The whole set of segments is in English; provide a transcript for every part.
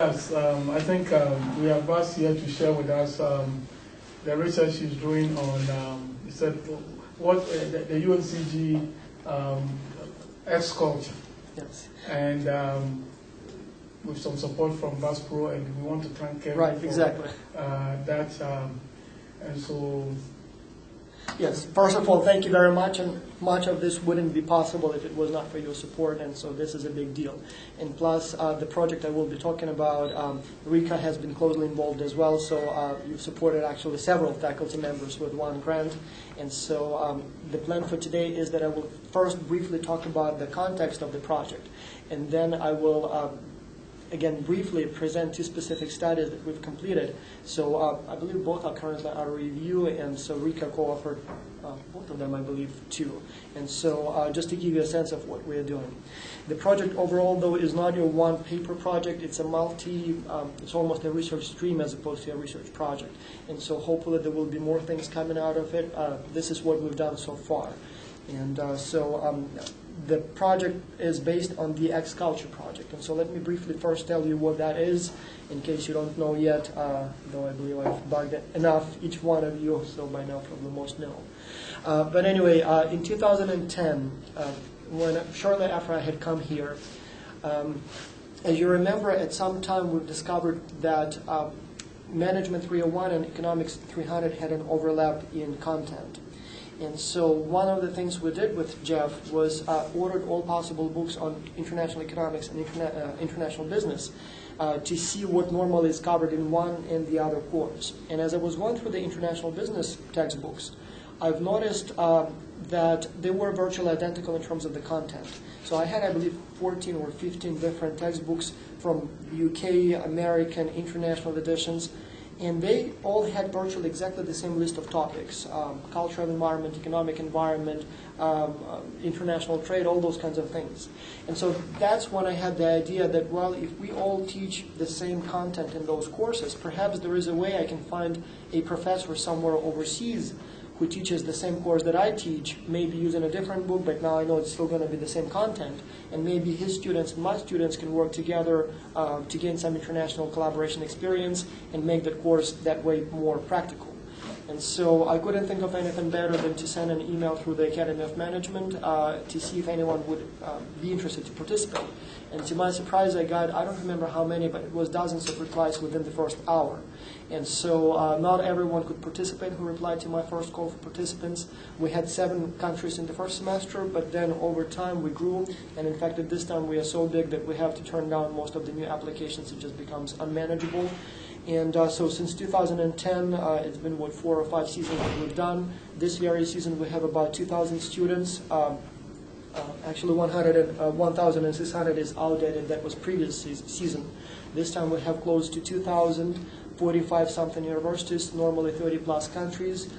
Yes, I think we have Bas here to share with us the research she's doing on, he said, what the UNCG X culture. Yes. And with some support from BASPRO, and we want to thank Kevin Right, for exactly. that. And so, yes, first of all, thank you very much, and much of this wouldn't be possible if it was not for your support, and so this is a big deal. And plus, the project I will be talking about, Rika has been closely involved as well, so you've supported actually several faculty members with one grant. And so the plan for today is that I will first briefly talk about the context of the project, and then I will again, briefly present two specific studies that we've completed. So I believe both are currently under review, and so Rika co-authored both of them, I believe, too. And so just to give you a sense of what we're doing. The project overall, though, is not a one-paper project. It's a it's almost a research stream as opposed to a research project. And so hopefully there will be more things coming out of it. This is what we've done so far. And the project is based on the X Culture project. And so let me briefly first tell you what that is, in case you don't know yet, though I believe I've bugged it enough, each one of you, so by now probably most know. But anyway, in 2010, shortly after I had come here, as you remember, at some time we've discovered that Management 301 and Economics 300 had an overlap in content. And so one of the things we did with Jeff was ordered all possible books on international economics and international business to see what normally is covered in one and the other course. And as I was going through the international business textbooks, I've noticed that they were virtually identical in terms of the content. So I had, I believe, 14 or 15 different textbooks from UK, American, international editions. And they all had virtually exactly the same list of topics: cultural environment, economic environment, international trade, all those kinds of things. And so that's when I had the idea that, well, if we all teach the same content in those courses, perhaps there is a way I can find a professor somewhere overseas who teaches the same course that I teach, maybe using a different book, but now I know it's still going to be the same content, and maybe his students and my students can work together to gain some international collaboration experience and make that course that way more practical. And so I couldn't think of anything better than to send an email through the Academy of Management to see if anyone would be interested to participate. And to my surprise, I got, I don't remember how many, but it was dozens of replies within the first hour. And so not everyone could participate who replied to my first call for participants. We had 7 countries in the first semester, but then over time we grew. And in fact, at this time we are so big that we have to turn down most of the new applications. It just becomes unmanageable. And so since 2010, it's been, 4 or 5 seasons that we've done. This very season we have about 2,000 students. Actually 1,600 is outdated. That was previous season. This time we have close to 2,000, 45-something universities, normally 30-plus countries,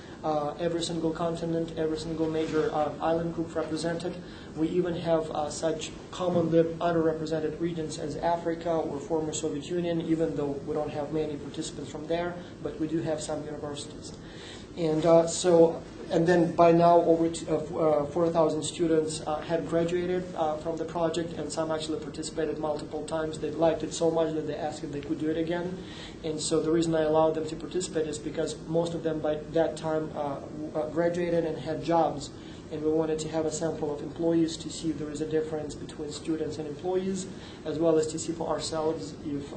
every single continent, every single major island group represented. We even have such commonly underrepresented regions as Africa or former Soviet Union, even though we don't have many participants from there, but we do have some universities. And and then by now over 4,000 students had graduated from the project, and some actually participated multiple times. They liked it so much that they asked if they could do it again. And so the reason I allowed them to participate is because most of them by that time graduated and had jobs. And we wanted to have a sample of employees to see if there is a difference between students and employees, as well as to see for ourselves if,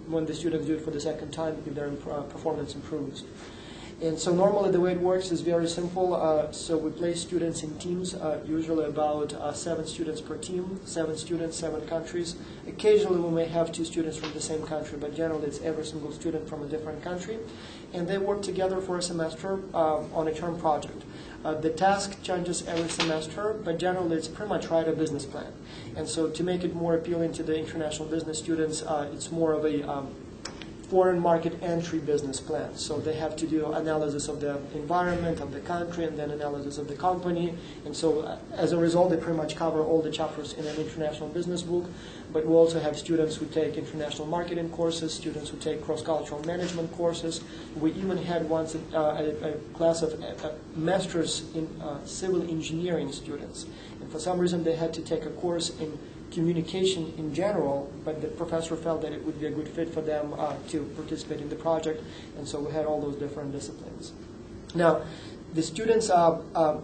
when the students do it for the second time, if their performance improves. And so normally the way it works is very simple. So we place students in teams, usually about 7 students per team, 7 students, 7 countries. Occasionally we may have 2 students from the same country, but generally it's every single student from a different country. And they work together for a semester on a term project. The task changes every semester, but generally it's pretty much write a business plan. And so to make it more appealing to the international business students, it's more of a foreign market entry business plan. So they have to do analysis of the environment, of the country, and then analysis of the company. And so as a result, they pretty much cover all the chapters in an international business book. But we also have students who take international marketing courses, students who take cross-cultural management courses. We even had once a class of masters in civil engineering students. And for some reason, they had to take a course in communication in general, but the professor felt that it would be a good fit for them to participate in the project, and so we had all those different disciplines. Now, the students are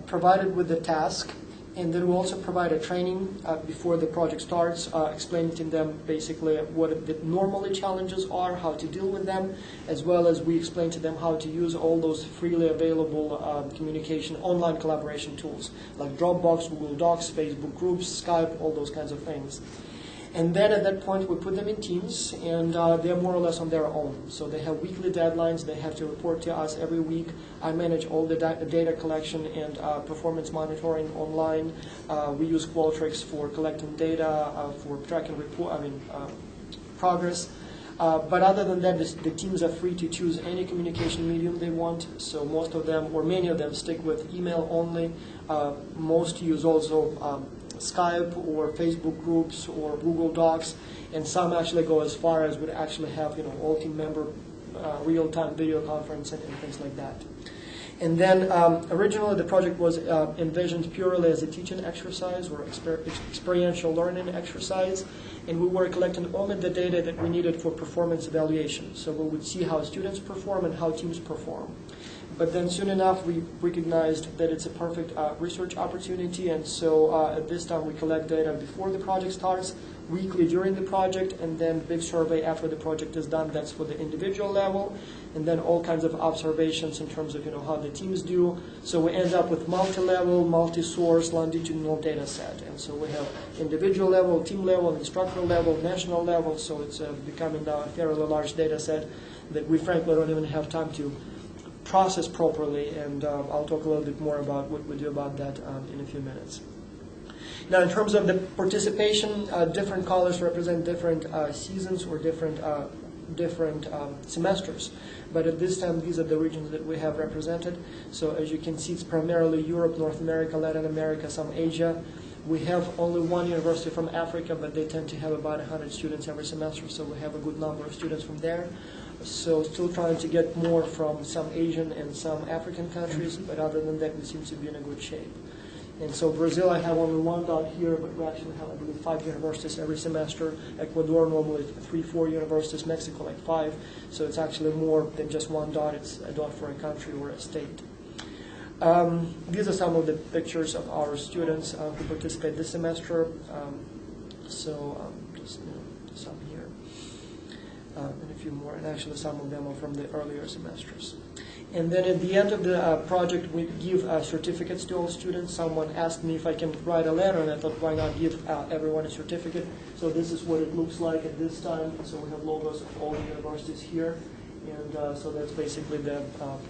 provided with the task, and then we also provide a training before the project starts, explaining to them basically what the normally challenges are, how to deal with them, as well as we explain to them how to use all those freely available communication, online collaboration tools, like Dropbox, Google Docs, Facebook groups, Skype, all those kinds of things. And then at that point, we put them in teams, and they're more or less on their own. So they have weekly deadlines. They have to report to us every week. I manage all the data collection and performance monitoring online. We use Qualtrics for collecting data, for tracking progress. But other than that, the teams are free to choose any communication medium they want. So most of them, or many of them, stick with email only. Most use also Skype or Facebook groups or Google Docs, and some actually go as far as would actually have all team member real-time video conferencing and things like that. And then originally the project was envisioned purely as a teaching exercise or experiential learning exercise, and we were collecting only the data that we needed for performance evaluation. So we would see how students perform and how teams perform. But then soon enough, we recognized that it's a perfect research opportunity, and so at this time we collect data before the project starts, weekly during the project, and then big survey after the project is done. That's for the individual level, and then all kinds of observations in terms of how the teams do. So we end up with multi-level, multi-source, longitudinal data set. And so we have individual level, team level, instructor level, national level, so it's becoming now a fairly large data set that we frankly don't even have time to process properly, and I'll talk a little bit more about what we do about that in a few minutes. Now, in terms of the participation, different colors represent different seasons or different semesters. But at this time, these are the regions that we have represented. So as you can see, it's primarily Europe, North America, Latin America, some Asia. We have only one university from Africa, but they tend to have about 100 students every semester, so we have a good number of students from there. So still trying to get more from some Asian and some African countries, but other than that, we seem to be in a good shape. And so Brazil, I have only one dot here, but we actually have, I believe, 5 universities every semester. Ecuador, normally 3-4 universities. Mexico, like 5. So it's actually more than just one dot. It's a dot for a country or a state. These are some of the pictures of our students who participate this semester. Just some here. And a few more. And actually some of them are from the earlier semesters. And then at the end of the project, we give certificates to all students. Someone asked me if I can write a letter, and I thought, why not give everyone a certificate? So this is what it looks like at this time. So we have logos of all the universities here. And so that's basically the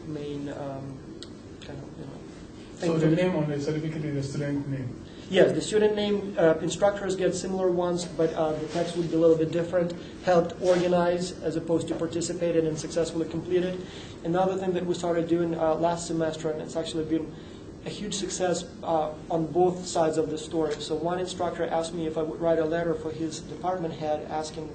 main kind of, thing. So the name on the certificate is the student name? Yes, the student name, instructors get similar ones, but the text would be a little bit different. Helped organize as opposed to participated and successfully completed. Another thing that we started doing last semester, and it's actually been a huge success on both sides of the story. So one instructor asked me if I would write a letter for his department head asking,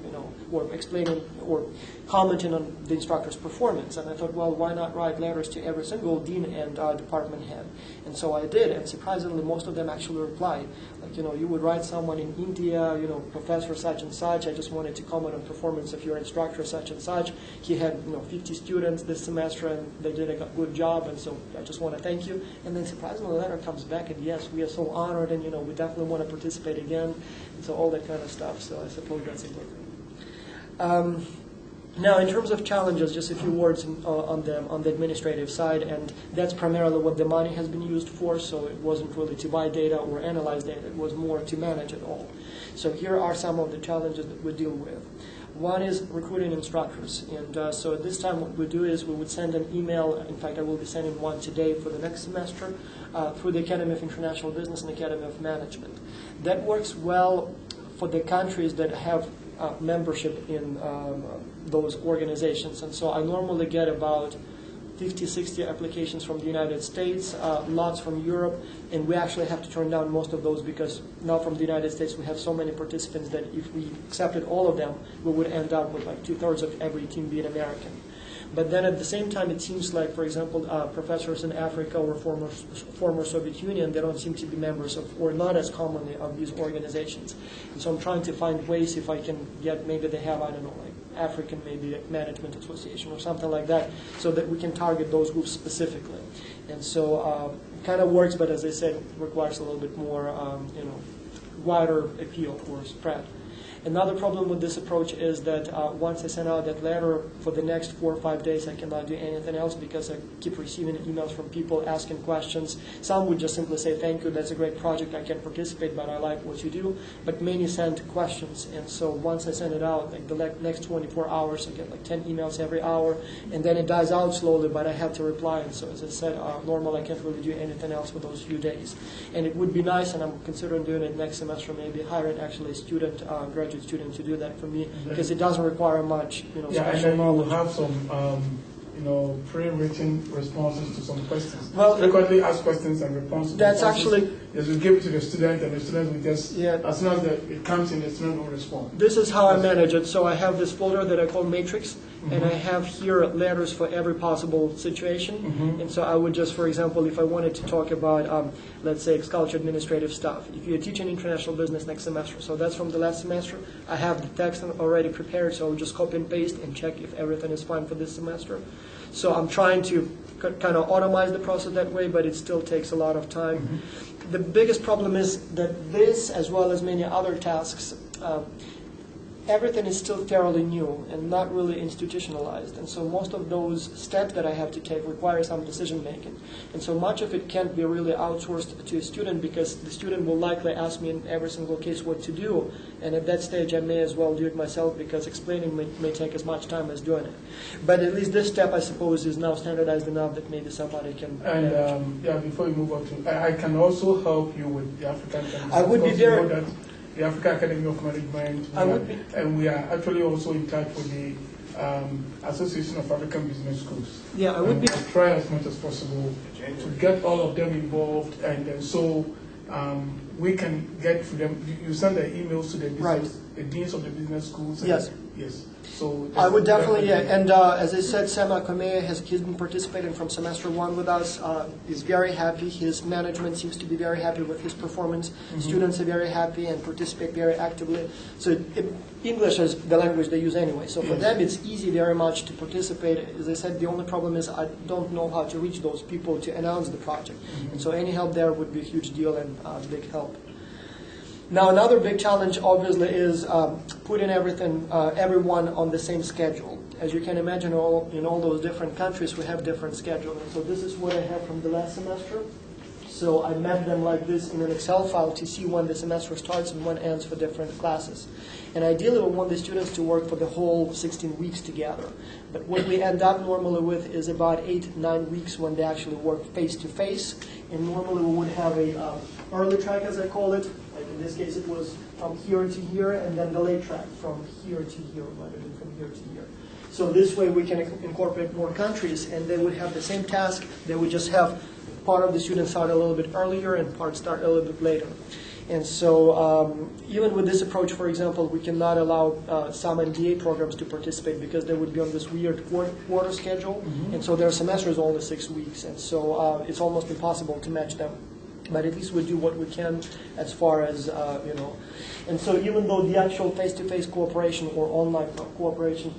or explaining or commenting on the instructor's performance. And I thought, well, why not write letters to every single dean and department head? And so I did, and surprisingly, most of them actually replied. Like, you would write someone in India, professor such and such, I just wanted to comment on performance of your instructor such and such. He had, 50 students this semester, and they did a good job, and so I just want to thank you. And then surprisingly, the letter comes back, and yes, we are so honored, and, we definitely want to participate again, and so all that kind of stuff. So I suppose that's a good thing. Now, in terms of challenges, just a few words on the administrative side, and that's primarily what the money has been used for, so it wasn't really to buy data or analyze data, it was more to manage it all. So here are some of the challenges that we deal with. One is recruiting instructors, and so at this time what we do is we would send an email, in fact I will be sending one today for the next semester, through the Academy of International Business and Academy of Management. That works well for the countries that have membership in those organizations. And so I normally get about 50, 60 applications from the United States, lots from Europe, and we actually have to turn down most of those because now from the United States we have so many participants that if we accepted all of them, we would end up with like 2/3 of every team being American. But then at the same time, it seems like, for example, professors in Africa or former Soviet Union, they don't seem to be members of, or not as commonly, of these organizations. And so I'm trying to find ways if I can get, maybe they have, I don't know, like African maybe Management Association or something like that, so that we can target those groups specifically. And so it kind of works, but as I said, it requires a little bit more, wider appeal or spread. Another problem with this approach is that once I send out that letter, for the next 4 or 5 days I cannot do anything else because I keep receiving emails from people asking questions. Some would just simply say, thank you, that's a great project, I can participate, but I like what you do. But many send questions, and so once I send it out, like the next 24 hours, I get like 10 emails every hour, and then it dies out slowly, but I have to reply. And so as I said, normally I can't really do anything else for those few days. And it would be nice, and I'm considering doing it next semester, maybe hiring actually a student, graduate student to do that for me, because it doesn't require much, special knowledge. You have some, pre-written responses to some questions. Well, frequently asked questions and responses. That's actually. Yes, we give it to the student, and the student will just, as soon as it comes in, the student will respond. This is how I manage it. So I have this folder that I call Matrix, and I have here letters for every possible situation. And so I would just, for example, if I wanted to talk about, let's say, culture administrative stuff. If you're teaching international business next semester, so that's from the last semester, I have the text already prepared, so I would just copy and paste and check if everything is fine for this semester. So I'm trying to kind of automate the process that way, but it still takes a lot of time. The biggest problem is that this, as well as many other tasks, everything is still fairly new and not really institutionalized. And so most of those steps that I have to take require some decision making. And so much of it can't be really outsourced to a student, because the student will likely ask me in every single case what to do. And at that stage, I may as well do it myself, because explaining may take as much time as doing it. But at least this step, I suppose, is now standardized enough that maybe somebody can And before you move on to, I can also help you with the African countries. I would be very. The African Academy of Management, and we are actually also in touch with the Association of African Business Schools. Yeah, I would be. Try as much as possible to get all of them involved, and so we can get to them. You send the emails to the business, the deans of the business schools. Yes. Yes. So I would definitely, yeah. And as I said, Sema Komea he's been participating from semester 1 with us. He's very happy. His management seems to be very happy with his performance. Students are very happy and participate very actively. So English is the language they use anyway. So for them, it's easy very much to participate. As I said, the only problem is I don't know how to reach those people to announce the project. And so any help there would be a huge deal and a big help. Now, another big challenge, obviously, is putting everyone on the same schedule. As you can imagine, in all those different countries, we have different schedules. And so this is what I have from the last semester. So I mapped them like this in an Excel file to see when the semester starts and when ends for different classes. And ideally, we want the students to work for the whole 16 weeks together. But what we end up normally with is about 8-9 weeks when they actually work face-to-face. And normally we would have a early track, as I call it. Like in this case, it was from here to here, and then the late track from here to here, rather than from here to here. So this way we can incorporate more countries, and they would have the same task. They would just have part of the students start a little bit earlier and part start a little bit later. And so even with this approach, for example, we cannot allow some MBA programs to participate because they would be on this weird quarter schedule. And so their semester is only 6 weeks. And so it's almost impossible to match them. But at least we do what we can as far as, And so even though the actual face-to-face cooperation or online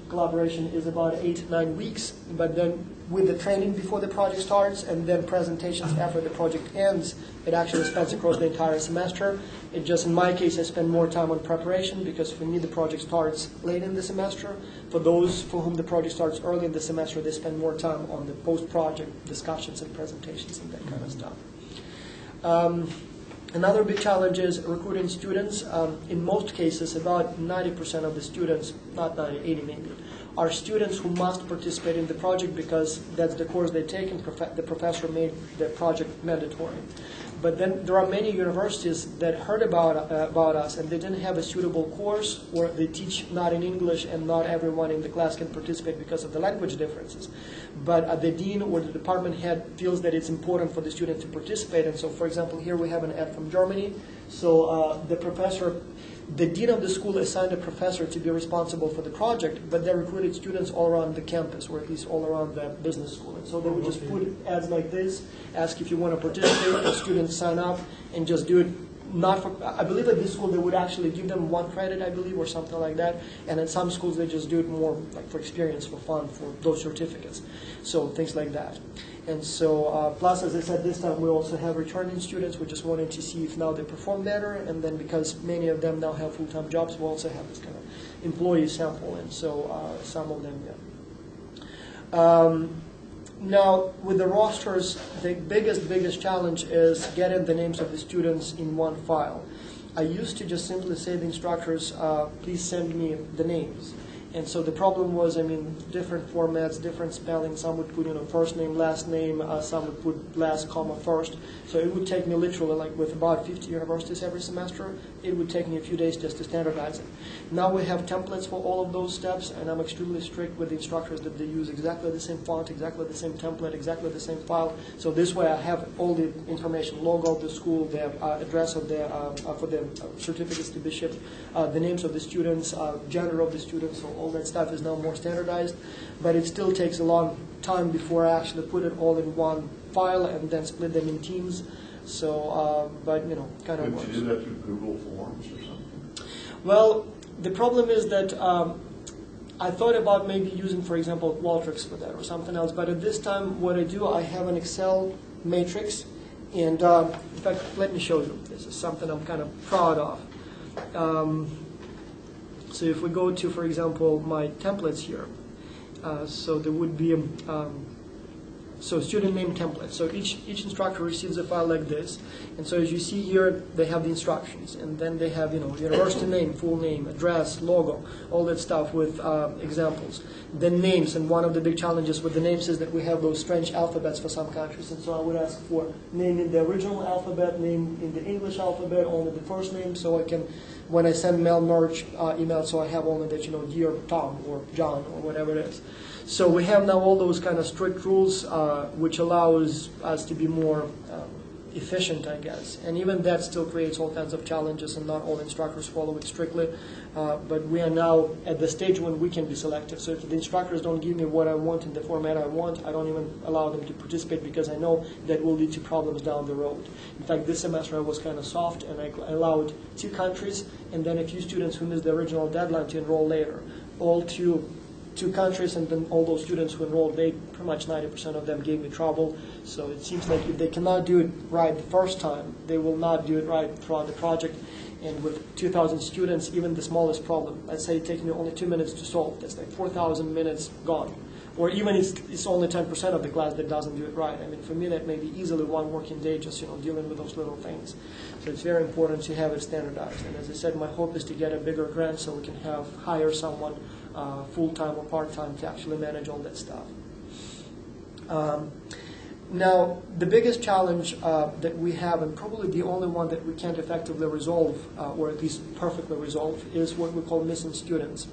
collaboration is about 8-9 weeks, but then with the training before the project starts and then presentations after the project ends, it actually spans across the entire semester. It just, in my case, I spend more time on preparation because for me the project starts late in the semester. For those for whom the project starts early in the semester, they spend more time on the post-project discussions and presentations and that kind of stuff. Another big challenge is recruiting students. In most cases, about 90% of the students, not 90, 80 maybe, are students who must participate in the project because that's the course they take and the professor made the project mandatory. But then there are many universities that heard about us and they didn't have a suitable course, or they teach not in English and not everyone in the class can participate because of the language differences. But the dean or the department head feels that it's important for the student to participate. And so, for example, here we have an ad from Germany. So the professor the dean of the school assigned a professor to be responsible for the project, but they recruited students all around the campus, or at least all around the business school. And so they would just put ads like this, ask if you want to participate, and students sign up and just do it. Not for, I believe at this school they would actually give them 1 credit, I believe, or something like that. And in some schools they just do it more like for experience, for fun, for those certificates. So things like that. And so, plus, as I said, this time we also have returning students. We just wanted to see if now they perform better. And then because many of them now have full-time jobs, we also have this kind of employee sample. And so some of them, yeah. Now, with the rosters, the biggest challenge is getting the names of the students in one file. I used to just simply say to the instructors, please send me the names. And so the problem was, I mean, different formats, different spelling. Some would put, first name, last name. Some would put last comma first. So it would take me literally, like with about 50 universities every semester, it would take me a few days just to standardize it. Now we have templates for all of those steps, and I'm extremely strict with the instructors that they use exactly the same font, exactly the same template, exactly the same file. So this way I have all the information, logo of the school, the address of the, for the certificates to be shipped, the names of the students, gender of the students, so all that stuff is now more standardized, but it still takes a long time before I actually put it all in one file and then split them in teams. So, but kind of works. Could you do that through Google Forms or something? Well, the problem is that I thought about maybe using, for example, Qualtrics for that or something else, but at this time what I do, I have an Excel matrix, and in fact, let me show you. This is something I'm kind of proud of. So if we go to, for example, my templates here, so there would be so student name template. So each instructor receives a file like this, and so as you see here, they have the instructions, and then they have university name, full name, address, logo, all that stuff with examples. Then names, and one of the big challenges with the names is that we have those strange alphabets for some countries, and so I would ask for name in the original alphabet, name in the English alphabet, only the first name, so I can, when I send mail merge email, so I have only that, dear Tom or John or whatever it is. So we have now all those kind of strict rules, which allows us to be more efficient, I guess. And even that still creates all kinds of challenges, and not all instructors follow it strictly. But we are now at the stage when we can be selective. So if the instructors don't give me what I want in the format I want, I don't even allow them to participate, because I know that will lead to problems down the road. In fact, this semester I was kind of soft, and I allowed 2 countries and then a few students who missed the original deadline to enroll later. All two countries, and then all those students who enrolled, they pretty much 90% of them gave me trouble. So it seems like if they cannot do it right the first time, they will not do it right throughout the project. And with 2,000 students, even the smallest problem, let's say it takes me only 2 minutes to solve, that's like 4,000 minutes gone. Or even it's only 10% of the class that doesn't do it right. I mean, for me, that may be easily 1 working day just dealing with those little things. So it's very important to have it standardized. And as I said, my hope is to get a bigger grant so we can hire someone full-time or part-time to actually manage all that stuff. Now, the biggest challenge that we have, and probably the only one that we can't effectively resolve, or at least perfectly resolve, is what we call missing students.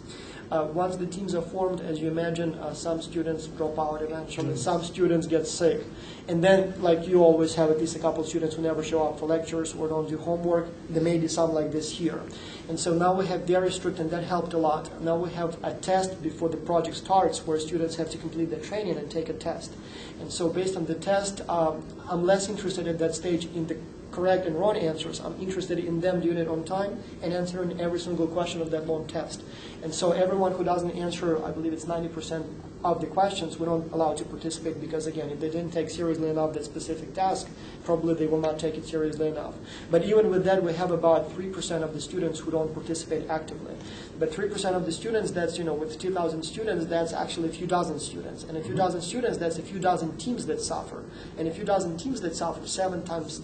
Once the teams are formed, as you imagine, some students drop out eventually, some students get sick. And then, like you always have at least a couple of students who never show up for lectures or don't do homework. There may be some like this here. And so now we have very strict, and that helped a lot. Now we have a test before the project starts where students have to complete their training and take a test. And so based on the test, I'm less interested at that stage in the correct and wrong answers. I'm interested in them doing it on time and answering every single question of that long test. And so everyone who doesn't answer, I believe it's 90% of the questions, we don't allow to participate, because again, if they didn't take seriously enough that specific task, probably they will not take it seriously enough. But even with that, we have about 3% of the students who don't participate actively. But 3% of the students, that's, with 2,000 students, that's actually a few dozen students. And a few dozen students, that's a few dozen teams that suffer. And a few dozen teams that suffer, 7 times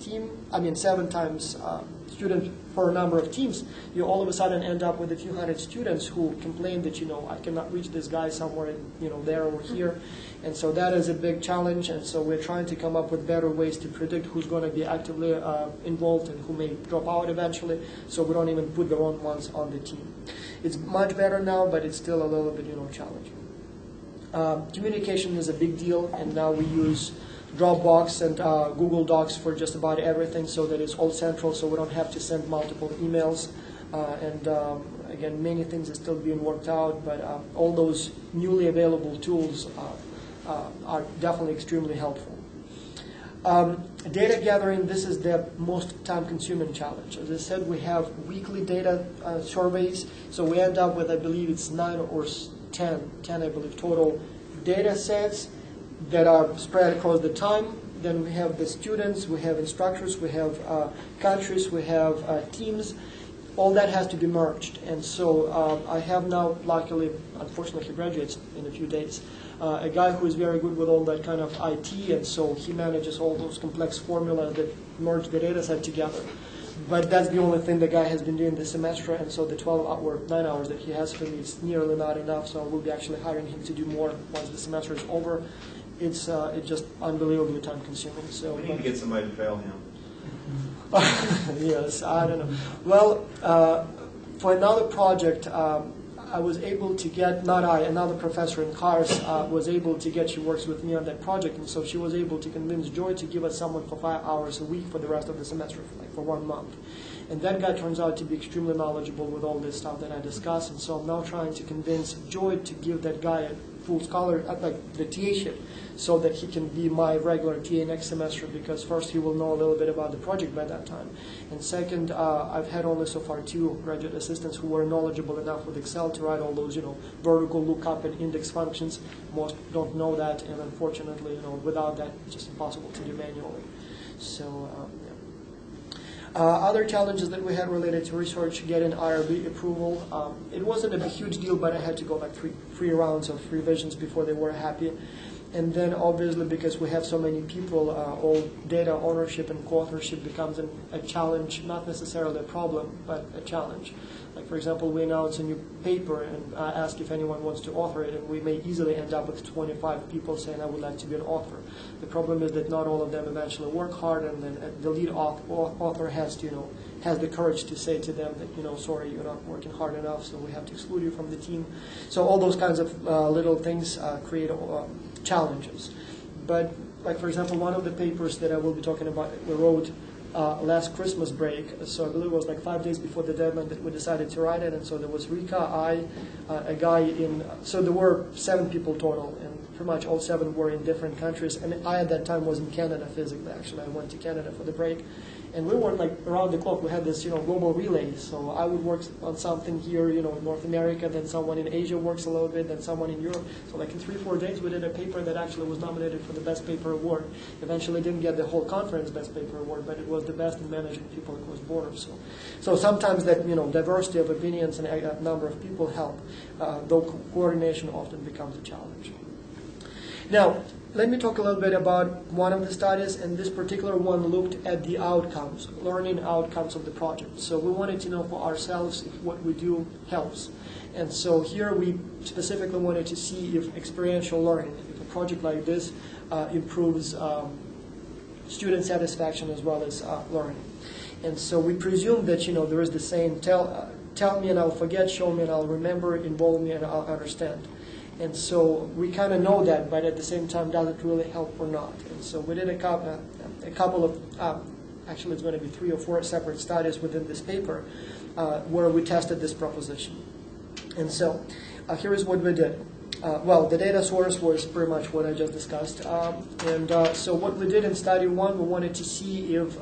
student per number of teams, you all of a sudden end up with a few hundred students who complain that, I cannot reach this guy somewhere, there or here. And so that is a big challenge. And so we're trying to come up with better ways to predict who's going to be actively involved and who may drop out eventually, so we don't even put the wrong ones on the team. It's much better now, but it's still a little bit, challenging. Communication is a big deal, and now we use Dropbox and Google Docs for just about everything, so that it's all central, so we don't have to send multiple emails. Again, many things are still being worked out, but all those newly available tools are definitely extremely helpful. Data gathering, this is the most time-consuming challenge. As I said, we have weekly data surveys, so we end up with, I believe it's 9 or 10, I believe, total data sets that are spread across the time. Then we have the students, we have instructors, we have countries, we have teams. All that has to be merged. And so I have now, luckily, unfortunately, graduates in a few days, a guy who is very good with all that kind of IT, and so he manages all those complex formulas that merge the data set together. But that's the only thing the guy has been doing this semester, and so the 9 hours that he has for me is nearly not enough, so I will be actually hiring him to do more once the semester is over. It's just unbelievably time-consuming. So we need to get somebody to fail him. Yes, I don't know. Well, for another project, I was able to get, another professor in Kars was able to get, she works with me on that project, and so she was able to convince Joy to give us someone for 5 hours a week for the rest of the semester, for 1 month. And that guy turns out to be extremely knowledgeable with all this stuff that I discussed, and so I'm now trying to convince Joy to give that guy a full scholar, like the TA-ship, so that he can be my regular TA next semester, because first he will know a little bit about the project by that time. And second, I've had only so far 2 graduate assistants who were knowledgeable enough with Excel to write all those, vertical lookup and index functions. Most don't know that, and unfortunately, without that, it's just impossible to do manually. So, other challenges that we had related to research, getting IRB approval. It wasn't a huge deal, but I had to go like three rounds of revisions before they were happy. And then obviously, because we have so many people, all data ownership and co-authorship becomes a challenge, not necessarily a problem, but a challenge. Like, for example, we announce a new paper and ask if anyone wants to author it, and we may easily end up with 25 people saying, I would like to be an author. The problem is that not all of them eventually work hard, and then the lead author has to, has the courage to say to them that, sorry, you're not working hard enough, so we have to exclude you from the team. So all those kinds of little things create challenges. But, like, for example, one of the papers that I will be talking about, we wrote last Christmas break, so I believe it was like 5 days before the deadline that we decided to write it, and so there was Rika, a guy so there were 7 people total, and pretty much all 7 were in different countries, and I at that time was in Canada physically, actually. I went to Canada for the break, and we worked like around the clock. We had this, global relay, so I would work on something here, in North America, then someone in Asia works a little bit, then someone in Europe, so like in 3-4 days we did a paper that actually was nominated for the Best Paper Award. Eventually didn't get the whole conference Best Paper Award, but it was the best in managing people across borders. So sometimes that, diversity of opinions and a number of people help, though coordination often becomes a challenge. Now, let me talk a little bit about one of the studies, and this particular one looked at the outcomes, learning outcomes of the project. So we wanted to know for ourselves if what we do helps. And so here we specifically wanted to see if experiential learning, if a project like this improves student satisfaction as well as learning. And so we presume that, there is the saying, tell me and I'll forget, show me and I'll remember, involve me and I'll understand. And so we kind of know that, but at the same time, does it really help or not? And so we did a couple of, actually it's going to be 3 or 4 separate studies within this paper where we tested this proposition. And so here is what we did. Well, the data source was pretty much what I just discussed. So what we did in study 1, we wanted to see if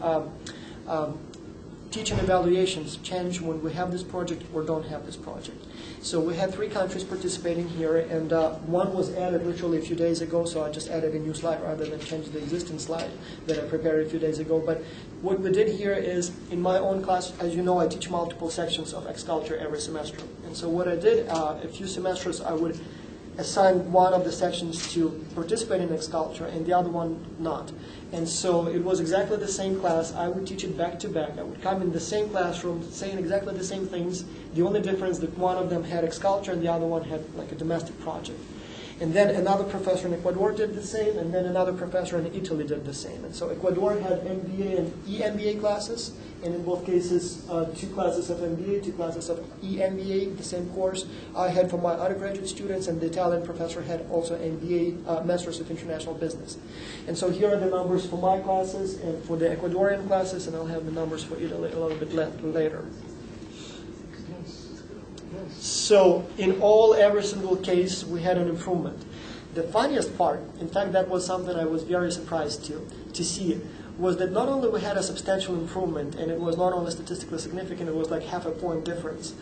teaching evaluations change when we have this project or don't have this project. So we had 3 countries participating here, and one was added literally a few days ago, so I just added a new slide rather than change the existing slide that I prepared a few days ago. But what we did here is, in my own class, as you know, I teach multiple sections of X-Culture every semester. And so what I did, a few semesters, I would assign one of the sections to participate in X-Culture and the other one not. And so it was exactly the same class. I would teach it back to back. I would come in the same classroom saying exactly the same things. The only difference that one of them had X-Culture and the other one had like a domestic project. And then another professor in Ecuador did the same, and then another professor in Italy did the same. And so Ecuador had MBA and EMBA classes, and in both cases, 2 classes of MBA, 2 classes of EMBA, the same course. I had for my undergraduate students, and the Italian professor had also MBA, Masters of International Business. And so here are the numbers for my classes and for the Ecuadorian classes, and I'll have the numbers for Italy a little bit later. So in every single case, we had an improvement. The funniest part, in fact, that was something I was very surprised to see, was that not only we had a substantial improvement, and it was not only statistically significant, it was like half a point difference.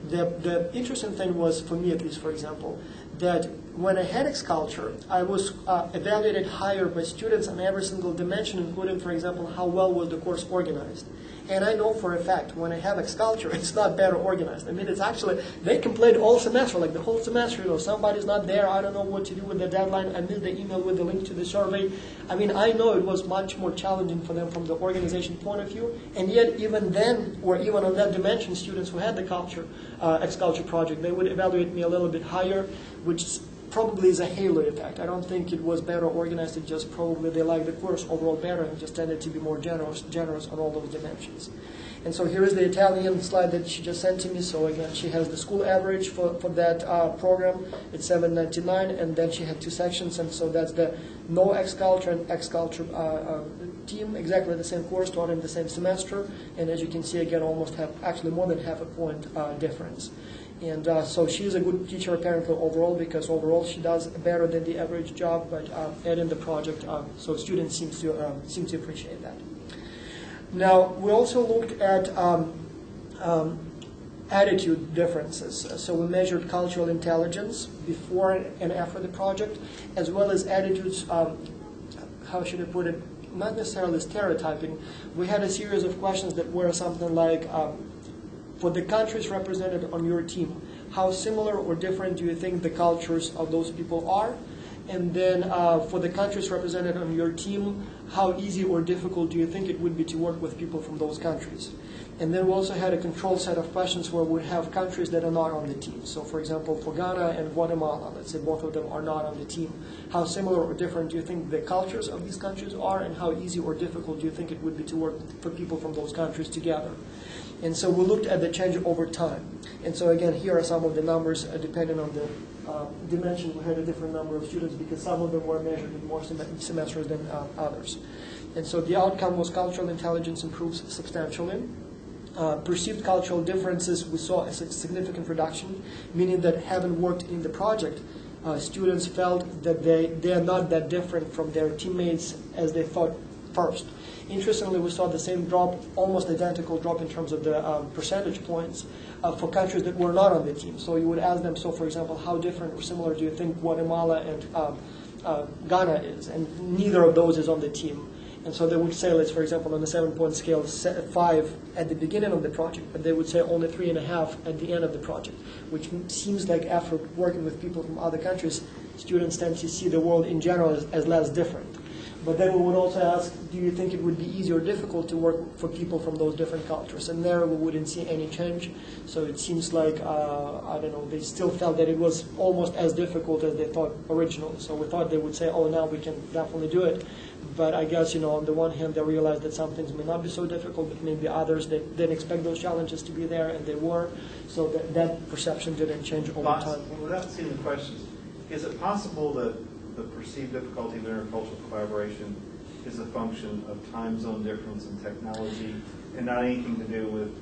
The interesting thing was, for me at least, for example, that when I had X-Culture, I was evaluated higher by students on every single dimension, including, for example, how well was the course organized. And I know for a fact, when I have X-Culture, it's not better organized. I mean, it's actually, they complained all semester, like the whole semester, somebody's not there, I don't know what to do with the deadline, I missed the email with the link to the survey. I mean, I know it was much more challenging for them from the organization point of view, and yet even then, or even on that dimension, students who had the X-Culture project, they would evaluate me a little bit higher, which probably is a halo effect. I don't think it was better organized, it just probably they liked the course overall better and just tended to be more generous on all those dimensions. And so here is the Italian slide that she just sent to me. So again, she has the school average for that program. It's 799, and then she had two sections, and so that's the no X-Culture and X-Culture team, exactly the same course, taught in the same semester. And as you can see, again, almost actually more than half a point difference. And so she's a good teacher apparently overall, because overall she does better than the average job, but adding the project, so students seem to appreciate that. Now, we also looked at attitude differences. So we measured cultural intelligence before and after the project, as well as attitudes, how should I put it, not necessarily stereotyping. We had a series of questions that were something like, for the countries represented on your team, how similar or different do you think the cultures of those people are? And then for the countries represented on your team, how easy or difficult do you think it would be to work with people from those countries? And then we also had a control set of questions where we have countries that are not on the team. So for example, for Ghana and Guatemala, let's say both of them are not on the team. How similar or different do you think the cultures of these countries are, and how easy or difficult do you think it would be to work for people from those countries together? And so we looked at the change over time. And so again, here are some of the numbers depending on the dimension. We had a different number of students because some of them were measured in more semesters than others. And so the outcome was cultural intelligence improves substantially. Perceived cultural differences, we saw a significant reduction, meaning that having worked in the project, students felt that they are not that different from their teammates as they thought first. Interestingly, we saw the same drop, almost identical drop in terms of the percentage points for countries that were not on the team. So you would ask them, so for example, how different or similar do you think Guatemala and Ghana is? And neither of those is on the team. And so they would say, let's, for example, on the 7-point scale, 5 at the beginning of the project, but they would say only 3.5 at the end of the project, which seems like after working with people from other countries, students tend to see the world in general as less different. But then we would also ask, do you think it would be easy or difficult to work for people from those different cultures? And there we wouldn't see any change. So it seems like, I don't know, they still felt that it was almost as difficult as they thought originally. So we thought they would say, oh, now we can definitely do it. But I guess, on the one hand, they realized that some things may not be so difficult, but maybe others, they didn't expect those challenges to be there, and they were. So that perception didn't change over time. Without seeing the questions, is it possible that the perceived difficulty of intercultural collaboration is a function of time zone difference and technology, and not anything to do with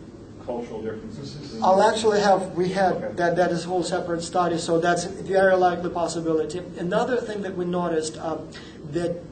cultural differences? I'll actually okay. That is a whole separate study, so that's a very likely possibility. Another thing that we noticed, that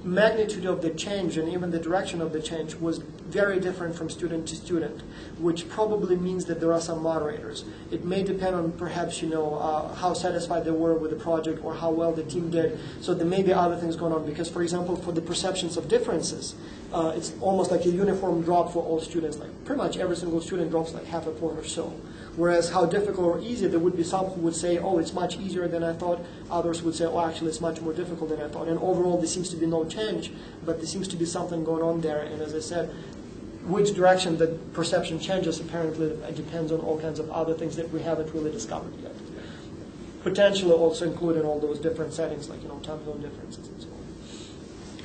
magnitude of the change and even the direction of the change was very different from student to student, which probably means that there are some moderators. It may depend on perhaps, how satisfied they were with the project or how well the team did. So there may be other things going on because, for example, for the perceptions of differences, it's almost like a uniform drop for all students. Like pretty much every single student drops like half a point or so. Whereas how difficult or easy, there would be some who would say, oh, it's much easier than I thought. Others would say, oh, actually, it's much more difficult than I thought. And overall, there seems to be no change, but there seems to be something going on there. And as I said, which direction the perception changes apparently depends on all kinds of other things that we haven't really discovered yet. Potentially also including all those different settings, like time zone differences and so on.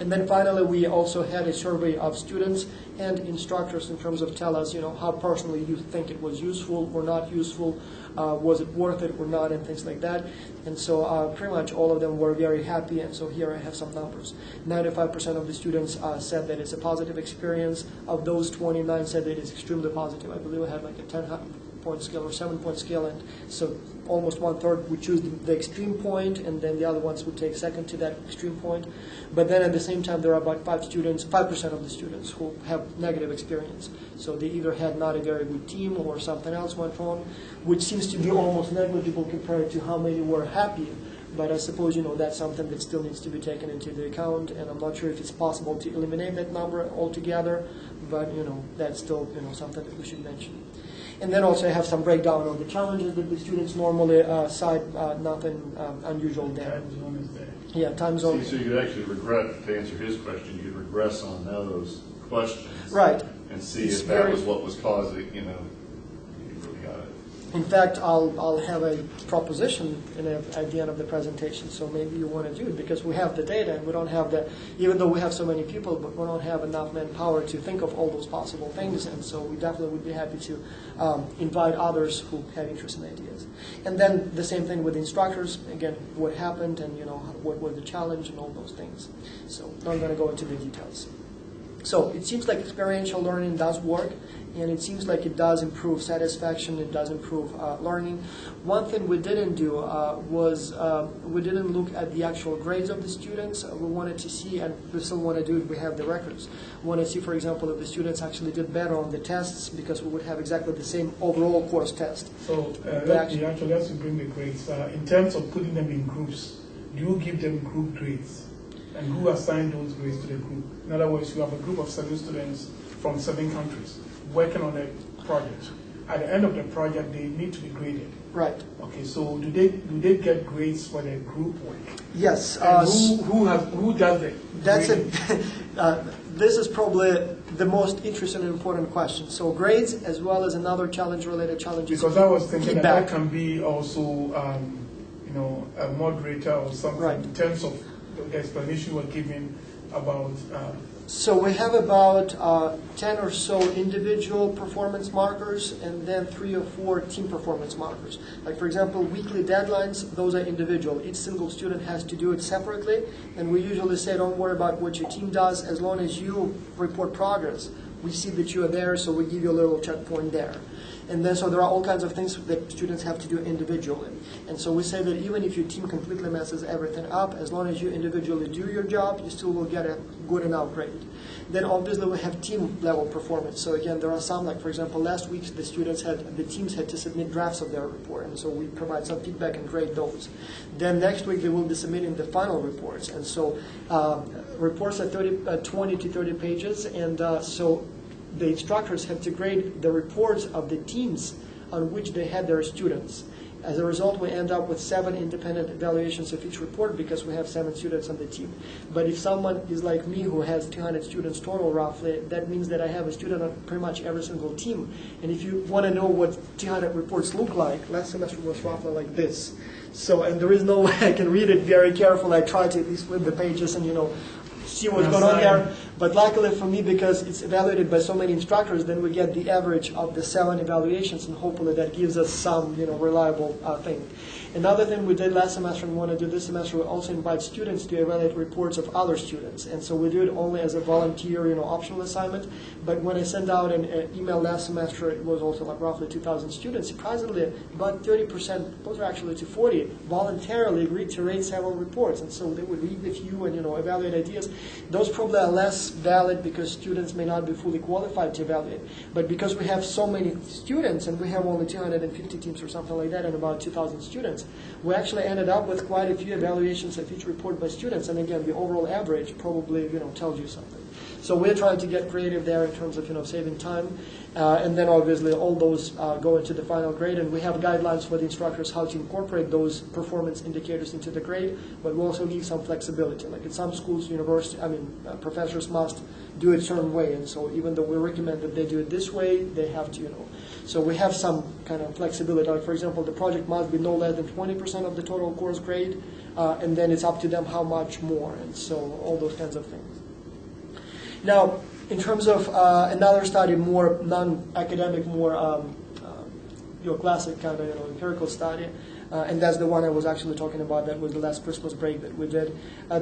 And then finally, we also had a survey of students and instructors in terms of tell us, how personally you think it was useful or not useful, was it worth it or not, and things like that. And so pretty much all of them were very happy, and so here I have some numbers. 95% of the students said that it's a positive experience. Of those, 29 said that it's extremely positive. I believe I had like a 6-point scale or 7-point scale, and so almost 1/3 would choose the extreme point, and then the other ones would take second to that extreme point. But then at the same time, there are about 5% of the students who have negative experience. So they either had not a very good team or something else went wrong, which seems to be almost negligible compared to how many were happy. But I suppose, that's something that still needs to be taken into the account, and I'm not sure if it's possible to eliminate that number altogether, but, that's still, something that we should mention. And then also I have some breakdown of the challenges that the students normally cite, nothing unusual there. Time zone is there. Yeah, time zone. So you could actually to answer his question, you could regress on those questions. Right. And see if that was what was causing, you really got it. In fact, I'll have a proposition at the end of the presentation, so maybe you want to do it, because we have the data and we don't have even though we have so many people, but we don't have enough manpower to think of all those possible things, and so we definitely would be happy to invite others who have interesting ideas. And then the same thing with instructors, again, what happened and what was the challenge and all those things. So I'm not going to go into the details. So it seems like experiential learning does work, and it seems like it does improve satisfaction, it does improve learning. One thing we didn't do was we didn't look at the actual grades of the students. We wanted to see, and we still want to do it, we have the records. We want to see, for example, if the students actually did better on the tests, because we would have exactly the same overall course test. So let's bring the grades. In terms of putting them in groups, do you give them group grades? And who assign those grades to the group? In other words, you have a group of 7 students from 7 countries working on a project. At the end of the project, they need to be graded. Right. Okay, so do they get grades for their group work? Yes. And who does it? That's it. This is probably the most interesting and important question. So grades, as well as another related challenge. Because I was thinking that can be also, a moderator or something, right, in terms of the explanation we're giving about. So we have about 10 or so individual performance markers, and then 3 or 4 team performance markers. Like, for example, weekly deadlines, those are individual. Each single student has to do it separately, and we usually say, don't worry about what your team does, as long as you report progress. We see that you are there, so we give you a little checkpoint there. And then, so there are all kinds of things that students have to do individually. And so we say that even if your team completely messes everything up, as long as you individually do your job, you still will get a good enough grade. Then obviously we have team level performance. So again, there are some, like for example, last week the teams had to submit drafts of their report, and so we provide some feedback and grade those. Then next week they will be submitting the final reports. And so reports are 20 to 30 pages, and so the instructors have to grade the reports of the teams on which they had their students. As a result, we end up with 7 independent evaluations of each report because we have 7 students on the team. But if someone is like me who has 200 students total roughly, that means that I have a student on pretty much every single team. And if you want to know what 200 reports look like, last semester was roughly like this. So, and there is no way I can read it very carefully. I try to at least flip the pages and, see what's going on there. But luckily for me, because it's evaluated by so many instructors, then we get the average of the 7 evaluations, and hopefully that gives us some, reliable thing. Another thing we did last semester and want to do this semester, we also invite students to evaluate reports of other students. And so we do it only as a volunteer, optional assignment. But when I sent out an email last semester, it was also like roughly 2,000 students. Surprisingly, about 30%, closer actually to 40, voluntarily agreed to rate several reports. And so they would read with you and, evaluate ideas. Those probably are less valid because students may not be fully qualified to evaluate. But because we have so many students, and we have only 250 teams or something like that, and about 2,000 students, we actually ended up with quite a few evaluations of each report by students. And again, the overall average probably, tells you something. So we're trying to get creative there in terms of, saving time. And then obviously all those go into the final grade, and we have guidelines for the instructors how to incorporate those performance indicators into the grade, but we also leave some flexibility. Like in some schools, professors must do it a certain way, and so even though we recommend that they do it this way, they have to, So we have some kind of flexibility. Like for example, the project must be no less than 20% of the total course grade, and then it's up to them how much more, and so all those kinds of things. Now, in terms of another study, more non-academic, more your classic kind of empirical study, and that's the one I was actually talking about. That was the last Christmas break that we did.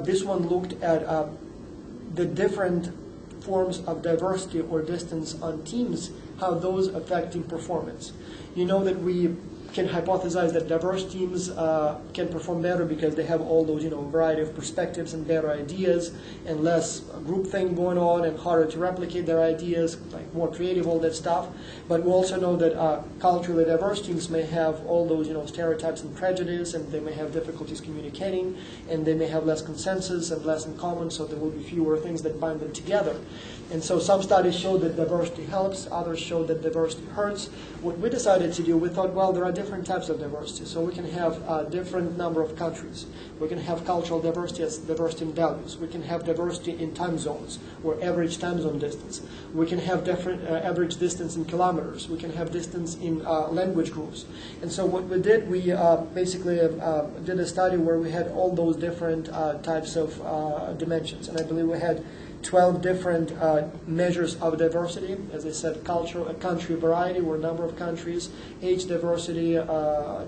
This one looked at the different forms of diversity or distance on teams, how those affect team performance. You know that we can hypothesize that diverse teams can perform better because they have all those, variety of perspectives and better ideas and less group thing going on and harder to replicate their ideas, like more creative, all that stuff. But we also know that culturally diverse teams may have all those, stereotypes and prejudice, and they may have difficulties communicating, and they may have less consensus and less in common, so there will be fewer things that bind them together. And so some studies show that diversity helps, others show that diversity hurts. What we decided to do, we thought, well, there are different types of diversity. So we can have a different number of countries. We can have cultural diversity as diversity in values. We can have diversity in time zones, or average time zone distance. We can have different average distance in kilometers. We can have distance in language groups. And so what we did, we basically did a study where we had all those different types of dimensions. And I believe we had 12 different measures of diversity. As I said, country variety, or number of countries, age diversity,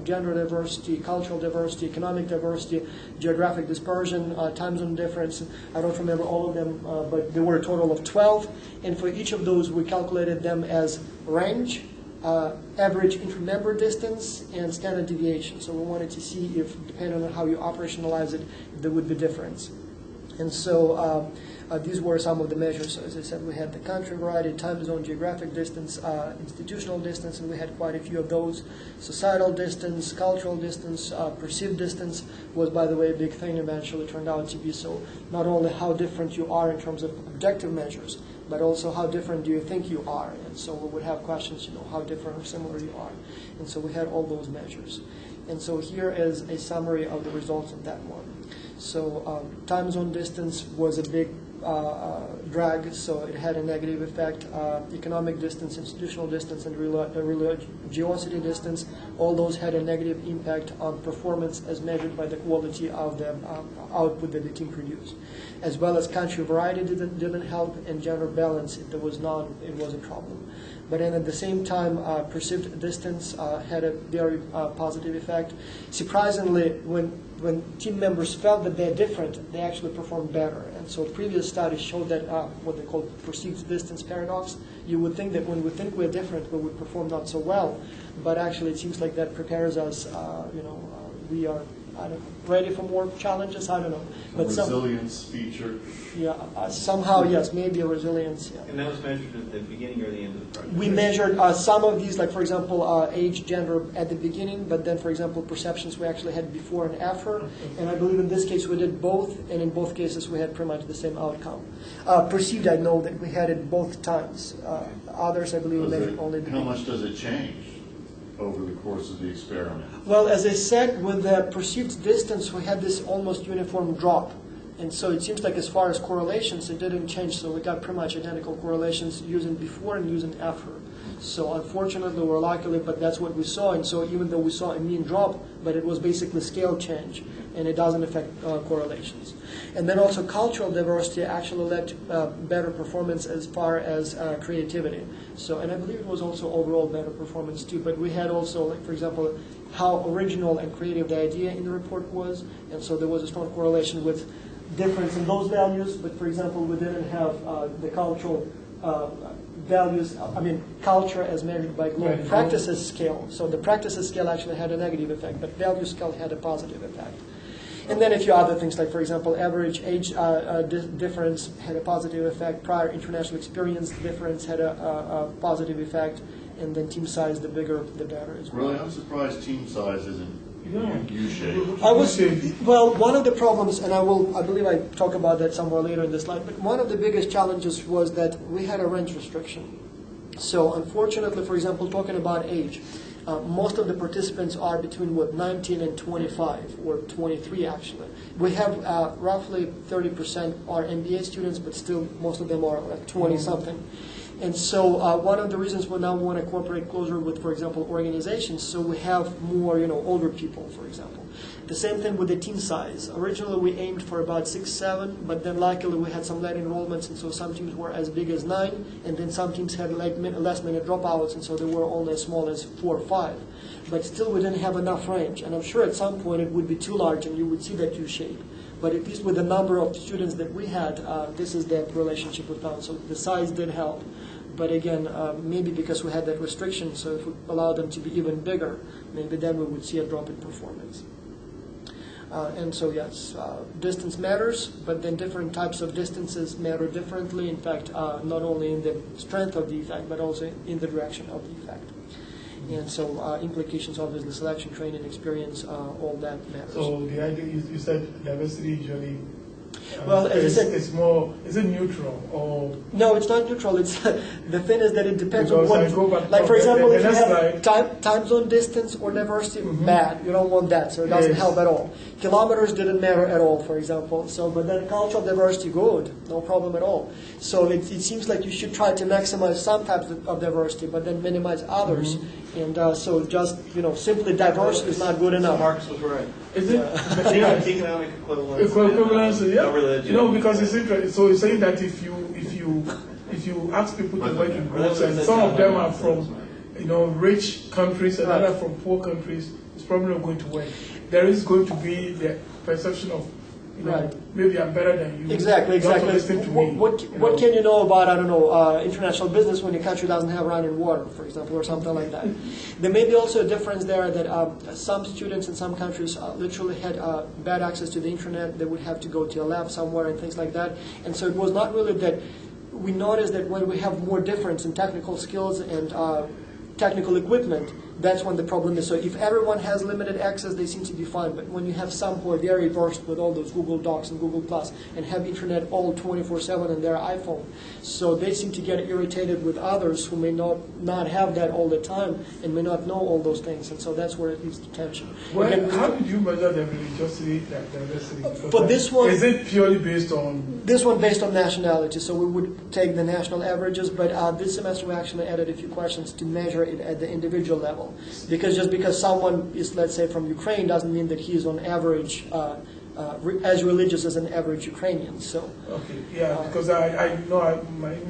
gender diversity, cultural diversity, economic diversity, geographic dispersion, time zone difference. I don't remember all of them, but there were a total of 12. And for each of those, we calculated them as range, average inter-member distance, and standard deviation. So we wanted to see if, depending on how you operationalize it, there would be difference. And so these were some of the measures. As I said, we had the country variety, time zone, geographic distance, institutional distance, and we had quite a few of those. Societal distance, cultural distance, perceived distance was, by the way, a big thing eventually turned out to be. So not only how different you are in terms of objective measures, but also how different do you think you are. And so we would have questions, how different or similar you are. And so we had all those measures. And so here is a summary of the results of that one. So time zone distance was a big drag, so it had a negative effect. Economic distance, institutional distance, and religiosity distance, all those had a negative impact on performance as measured by the quality of the output that the team produced. As well as country variety didn't help, and gender balance, if there was none, it was a problem. But then at the same time, perceived distance had a very positive effect. Surprisingly, when team members felt that they're different, they actually performed better. And so previous studies showed that what they call perceived distance paradox. You would think that when we think we're different, we would perform not so well. But actually, it seems like that prepares us, we are ready for more challenges, I don't know. But resilience feature. Yeah, somehow, yes, maybe a resilience. Yeah. And that was measured at the beginning or the end of the project? We measured some of these, like, for example, age, gender at the beginning, but then, for example, perceptions we actually had before and after. And I believe in this case we did both, and in both cases we had pretty much the same outcome. Perceived, I know that we had it both times. Others, I believe, we measured only the beginning. How much does it change over the course of the experiment? Well, as I said, with the perceived distance, we had this almost uniform drop. And so it seems like as far as correlations, it didn't change. So we got pretty much identical correlations using before and using after. So unfortunately, or luckily, but that's what we saw. And so even though we saw a mean drop, but it was basically scale change, and it doesn't affect correlations. And then also cultural diversity actually led to better performance as far as creativity. So, and I believe it was also overall better performance too. But we had also, like, for example, how original and creative the idea in the report was. And so there was a strong correlation with difference in those values. But for example, we didn't have the cultural values, culture as measured by global practices scale. So the practices scale actually had a negative effect, but value scale had a positive effect. And then a few other things, like, for example, average age difference had a positive effect, prior international experience difference had a positive effect, and then team size, the bigger, the better as well. Really, I'm surprised team size isn't U-shaped. Well, one of the problems, and I believe I talk about that somewhere later in the slide, but one of the biggest challenges was that we had a range restriction. So unfortunately, for example, talking about age, most of the participants are between 19 and 25, or 23 actually. We have roughly 30% are MBA students, but still most of them are like 20-something. And so one of the reasons we now want to cooperate closer with, for example, organizations, so we have more, older people, for example. The same thing with the team size. Originally, we aimed for about 6, 7, but then luckily we had some late enrollments, and so some teams were as big as 9, and then some teams had last-minute dropouts, and so they were only as small as 4 or 5. But still, we didn't have enough range, and I'm sure at some point it would be too large, and you would see that U-shape. But at least with the number of students that we had, this is the relationship we found. So the size did help. But again, maybe because we had that restriction, so if we allow them to be even bigger, maybe then we would see a drop in performance. And so yes, distance matters, but then different types of distances matter differently. In fact, not only in the strength of the effect, but also in the direction of the effect. And so implications, obviously, selection, training, experience, all that matters. So the idea, you said diversity usually, Well, as I said, it's more, is it neutral or? no, it's not neutral. It's the thing is that it depends on Because I go what. back- Like for example, the if you next have slide. time zone distance or diversity, bad. You don't want that, so it doesn't Yes. help at all. Kilometers didn't matter at all, for example. So, but then cultural diversity, good, no problem at all. So it seems like you should try to maximize some types of diversity, but then minimize others. And so just simply diverse is not good So enough. Marcus was right. Is it? Economic equivalence. Equivalence, and, yeah. no religion. Because it's interesting. So you're saying that if you ask people to work in groups, and some of them are from rich countries and others from poor countries, it's probably not going to work. There is going to be the perception of maybe I'm better than you. Exactly. You have to listen to me, What can you know about, I don't know, international business when your country doesn't have running water, for example, or something like that? There may be also a difference there that some students in some countries literally had bad access to the internet. They would have to go to a lab somewhere and things like that. And so it was not really that we noticed that when we have more difference in technical skills and technical equipment, that's when the problem is. So if everyone has limited access, they seem to be fine. But when you have some who are very versed with all those Google Docs and Google Plus and have internet all 24/7 on their iPhone, so they seem to get irritated with others who may not have that all the time and may not know all those things. And so that's where it leads to tension. Well, Again, how did you measure the religiosity, that diversity? Because For this one- is it purely based on? This one based on nationality, so we would take the national averages, but this semester we actually added a few questions to measure it at the individual level. Because just because someone is, let's say, from Ukraine doesn't mean that he is on average as religious as an average Ukrainian. So Okay, yeah, because I know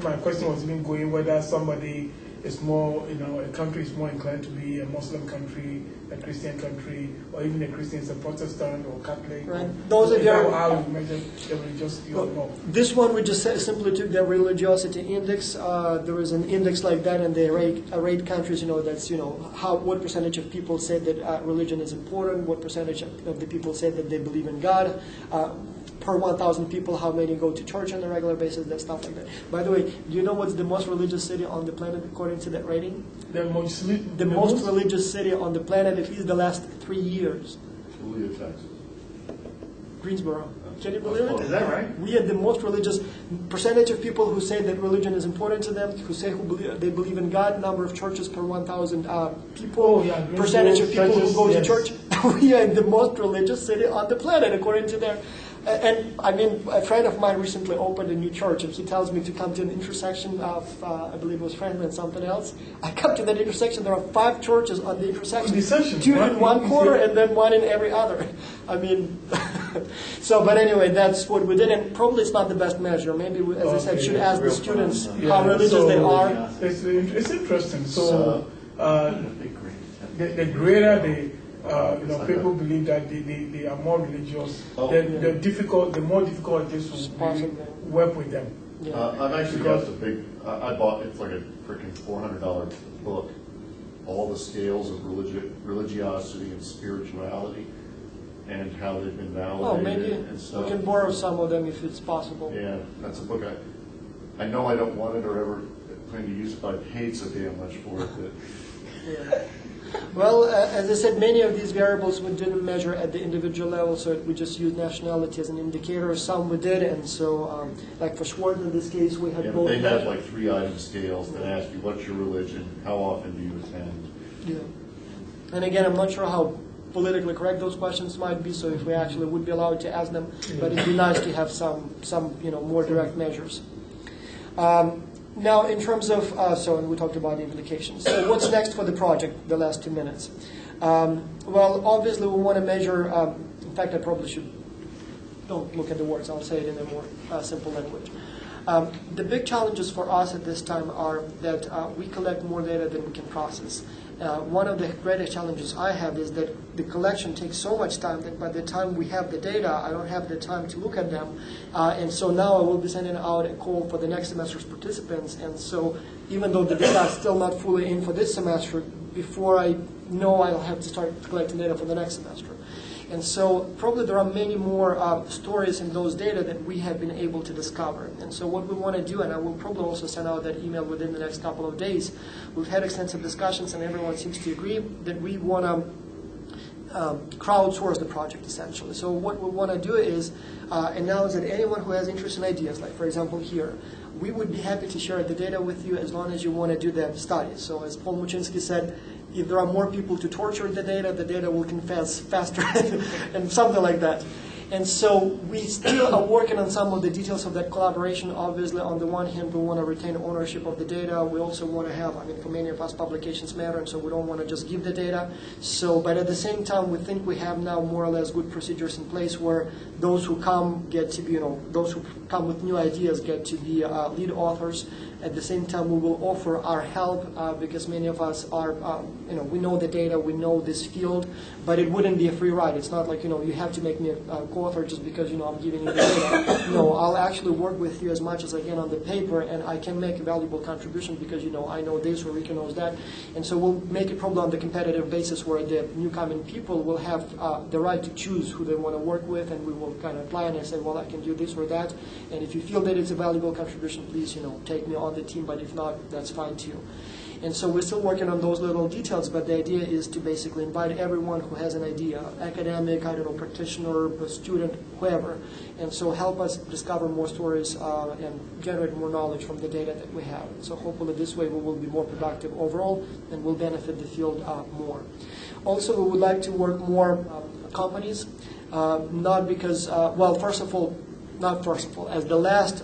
my question was even going whether somebody is more, a country is more inclined to be a Muslim country, a Christian country, or even a Christian is a Protestant or Catholic. Right. Those are very- how you measure the religiosity or not. this one we just simply took the religiosity index. There is an index like that, and they rate countries. That's what percentage of people say that religion is important. What percentage of the people say that they believe in God. Per 1,000 people, how many go to church on a regular basis, that stuff like that. By the way, do you know what's the most religious city on the planet according to that rating? The Most religious city on the planet, at least the last 3 years. Julia, Texas. Greensboro. Can you believe it? Is that right? We had the most religious percentage of people who say that religion is important to them, who say they believe in God, number of churches per 1,000 people, Oh, yeah, Greensboro, percentage of people churches, who go to yes. church. We are the most religious city on the planet according to their. And I mean, a friend of mine recently opened a new church, and he tells me to come to an intersection of, I believe it was Franklin and something else. I come to that intersection, there are 5 churches on the intersection. 2 in one corner and then 1 in every other. I mean, but anyway, that's what we did, and probably it's not the best measure. Maybe, as I said, should ask the students how religious they are. It's interesting. So the greater people believe that they are more religious, the more difficult it is to work with them. Yeah. I've actually got I bought, it's like a freaking $400 book, all the scales of religiosity and spirituality and how they've been Oh, maybe validated and stuff. we can borrow some of them if it's possible. Yeah, that's a book I know I don't want it or ever plan to use it, but I paid so damn much for it that. Yeah. Well, as I said, many of these variables we didn't measure at the individual level, so we just used nationality as an indicator. Some we did, and so, like for Schwartz in this case, we had both. They had like 3-item scales that ask you what's your religion, how often do you attend. Yeah. And again, I'm not sure how politically correct those questions might be, so if we actually would be allowed to ask them, but it'd be nice to have some more direct measures. Now, in terms of, and we talked about the implications. So what's next for the project, the last 2 minutes? Well, obviously we want to measure, in fact, I probably should, don't look at the words, I'll say it in a more simple language. The big challenges for us at this time are that we collect more data than we can process. One of the greatest challenges I have is that the collection takes so much time that by the time we have the data, I don't have the time to look at them. And so now I will be sending out a call for the next semester's participants. And so even though the data is still not fully in for this semester, before I know I'll have to start collecting data for the next semester. And so probably there are many more stories in those data that we have been able to discover. And so what we want to do, and I will probably also send out that email within the next couple of days, we've had extensive discussions and everyone seems to agree that we want to crowdsource the project essentially. So what we want to do is announce that anyone who has interest in ideas, like for example here, we would be happy to share the data with you as long as you want to do the studies. So as Paul Muczynski said, if there are more people to torture the data will confess faster and something like that. And so we still are working on some of the details of that collaboration. Obviously, on the one hand, we want to retain ownership of the data. We also want to have, for many of us, publications matter, and so we don't want to just give the data. So, but at the same time, we think we have now more or less good procedures in place where those who come get to be, those who come with new ideas get to be lead authors. At the same time, we will offer our help because many of us are, we know the data, we know this field, but it wouldn't be a free ride. It's not like, you have to make me a co-author just because, I'm giving you the data. No, I'll actually work with you as much as I can on the paper, and I can make a valuable contribution because, I know this or Rika knows that. And so we'll make it probably on the competitive basis where the new coming people will have the right to choose who they want to work with, and we will kind of apply and say, well, I can do this or that. And if you feel that it's a valuable contribution, please, take me on the team, but if not, that's fine too. And so we're still working on those little details, but the idea is to basically invite everyone who has an idea, academic, practitioner, student, whoever, and so help us discover more stories and generate more knowledge from the data that we have. So hopefully this way we will be more productive overall and will benefit the field more. Also, we would like to work more companies, not because, as the last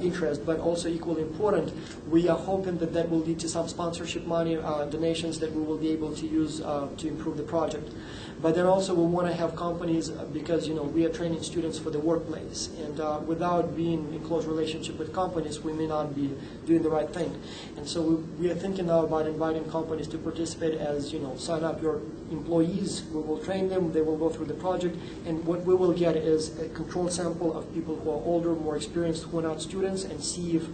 interest, but also equally important, we are hoping that that will lead to some sponsorship money, donations that we will be able to use to improve the project. But then also we want to have companies because, we are training students for the workplace. And without being in close relationship with companies, we may not be doing the right thing. And so we are thinking now about inviting companies to participate as, sign up your employees. We will train them. They will go through the project. And what we will get is a controlled sample of people who are older, more experienced, who are not students, and see if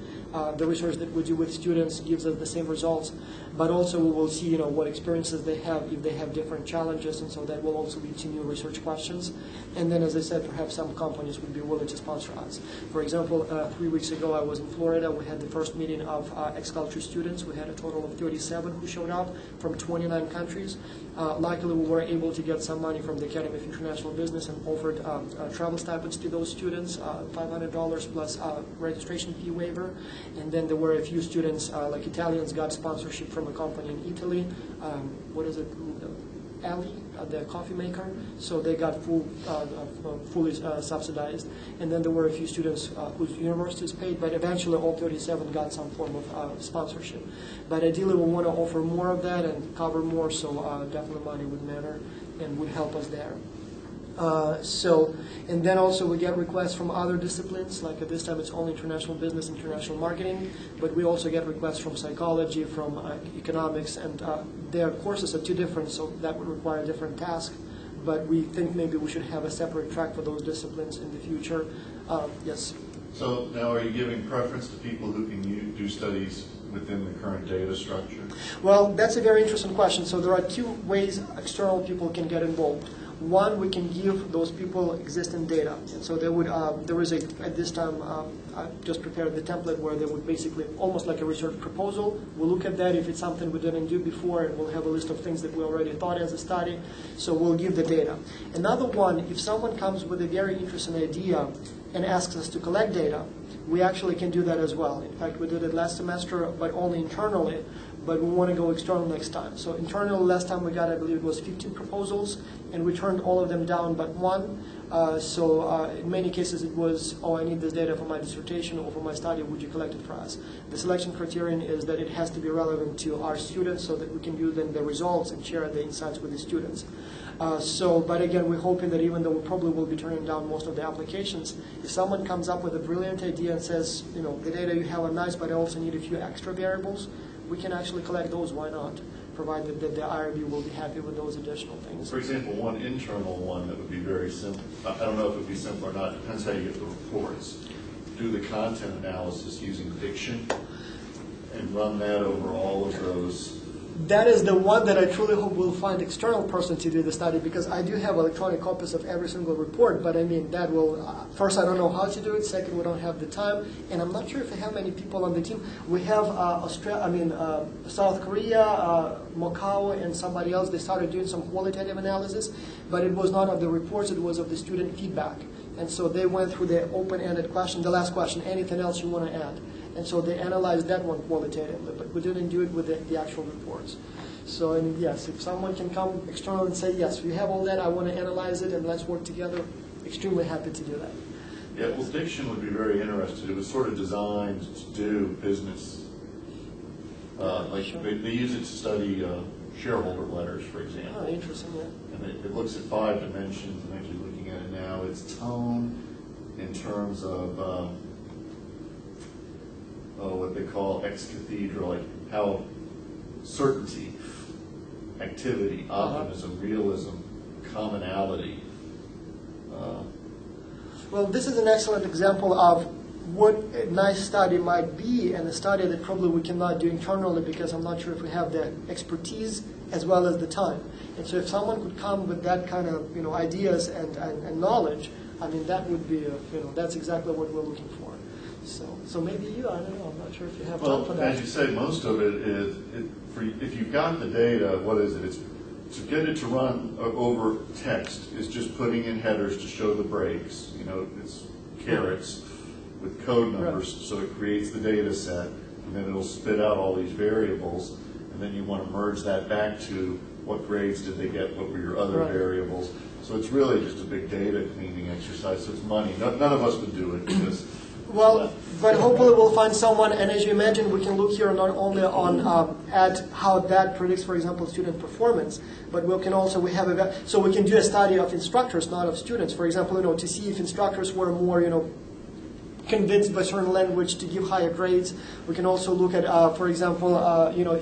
the research that we do with students gives us the same results. But also we will see, what experiences they have, if they have different challenges, and so that will also lead to new research questions. And then, as I said, perhaps some companies would be willing to sponsor us. For example, 3 weeks ago I was in Florida. We had the first meeting of ex-culture students. We had a total of 37 who showed up from 29 countries. Luckily, we were able to get some money from the Academy of International Business and offered travel stipends to those students, $500 plus registration fee waiver. And then there were a few students, like Italians, got sponsorship from a company in Italy. Ali, the coffee maker, so they got fully subsidized. And then there were a few students whose universities paid, but eventually all 37 got some form of sponsorship. But ideally we want to offer more of that and cover more, so definitely money would matter and would help us there. And then also we get requests from other disciplines, like at this time it's only international business, international marketing, but we also get requests from psychology, from economics, and their courses are too different, so that would require a different task. But we think maybe we should have a separate track for those disciplines in the future. Yes? So now are you giving preference to people who can do studies within the current data structure? Well, that's a very interesting question. So there are two ways external people can get involved. One, we can give those people existing data. And so they would, there is at this time, I just prepared the template where they would basically, almost like a research proposal. We'll look at that if it's something we didn't do before, and we'll have a list of things that we already thought as a study. So we'll give the data. Another one, if someone comes with a very interesting idea and asks us to collect data, we actually can do that as well. In fact, we did it last semester, but only internally. But we want to go external next time. So internal, last time we got, I believe it was 15 proposals, and we turned all of them down but one. In many cases it was, I need this data for my dissertation or for my study, would you collect it for us? The selection criterion is that it has to be relevant to our students so that we can view then the results and share the insights with the students. But again, we're hoping that even though we probably will be turning down most of the applications, if someone comes up with a brilliant idea and says, the data you have are nice, but I also need a few extra variables, we can actually collect those, why not? provided that the IRB will be happy with those additional things. For example, one internal one that would be very simple, I don't know if it would be simple or not, depends how you get the reports. Do the content analysis using diction and run that over all of those. That is the one that I truly hope we'll find external person to do the study, because I do have electronic copies of every single report, but I mean, that will, first, I don't know how to do it, second, we don't have the time, and I'm not sure if we have many people on the team. We have South Korea, Macau, and somebody else. They started doing some qualitative analysis, but it was not of the reports, it was of the student feedback. And so they went through the open-ended question, the last question, anything else you want to add? And so they analyzed that one qualitatively, but we didn't do it with the actual reports. So, and yes, if someone can come external and say, yes, we have all that, I want to analyze it, and let's work together, extremely happy to do that. Yeah, well, diction would be very interested. It was sort of designed to do business. Sure. They use it to study shareholder letters, for example. Oh, interesting, yeah. And it looks at 5 dimensions. I'm actually looking at it now. It's tone in terms of what they call ex cathedra, like how certainty, activity, optimism, realism, commonality. Well, this is an excellent example of what a nice study might be, and a study that probably we cannot do internally because I'm not sure if we have the expertise as well as the time. And so if someone could come with that kind of ideas and knowledge, I mean, that would be that's exactly what we're looking for. So maybe you, I don't know, I'm not sure if you have time for Well, that. as you say, most of it is, if you've got the data, what is it? It's to get it to run over text is just putting in headers to show the breaks. It's carets with code numbers, Right. so it creates the data set, and then it'll spit out all these variables, and then you want to merge that back to what grades did they get, what were your other Right. variables. So it's really just a big data cleaning exercise. So it's money. None of us would do it because. Well, but hopefully we'll find someone, and as you imagine, we can look here not only on at how that predicts, for example, student performance, but we can also so we can do a study of instructors, not of students. For example, to see if instructors were more, convinced by certain language to give higher grades. We can also look at, for example,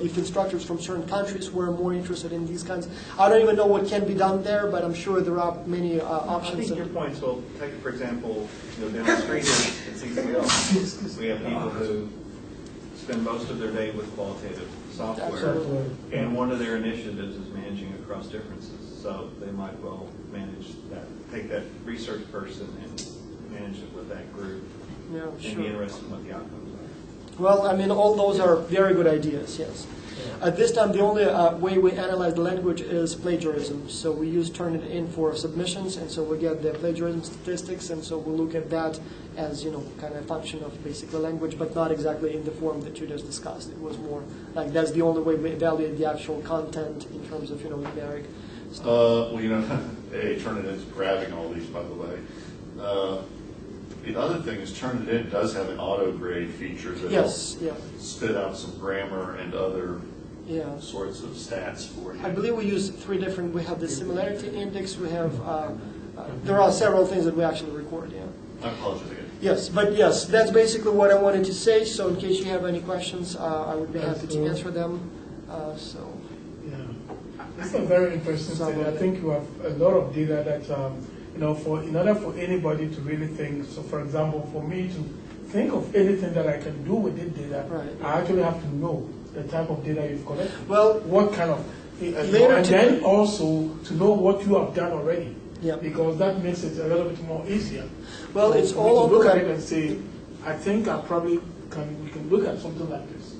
if instructors from certain countries were more interested in these kinds. I don't even know what can be done there, but I'm sure there are many options. I think your points will take, for example, down the street at CCL, we have people who spend most of their day with qualitative software, Absolutely. and one of their initiatives is managing across differences. So they might well manage that, take that research person and manage it with that group. Yeah, And sure. be interested in what the outcomes are. Well, I mean, all those are very good ideas, yes. At this time, the only way we analyze the language is plagiarism. So we use Turnitin for submissions, and so we get the plagiarism statistics, and so we look at that as, kind of a function of basically language, but not exactly in the form that you just discussed. It was more like that's the only way we evaluate the actual content in terms of, numeric stuff. Well, Turnitin's grabbing all these, by the way. The other thing is Turnitin does have an auto-grade feature that will spit out some grammar and other sorts of stats for you. I believe we use 3 different, we have the similarity index, we have, there are several things that we actually record, I apologize again. Yes, but yes, that's basically what I wanted to say, so in case you have any questions, I would be happy to answer them, Yeah, it's a very interesting study. I think you have a lot of data that, in order for anybody to really think, so for example, for me to think of anything that I can do with this data, Right. I actually have to know the type of data you've collected. Well, what kind of, and then also to know what you have done already. Yeah. Because that makes it a little bit more easier. Well, it's So all to look over. at it and say, I think we can look at something like this.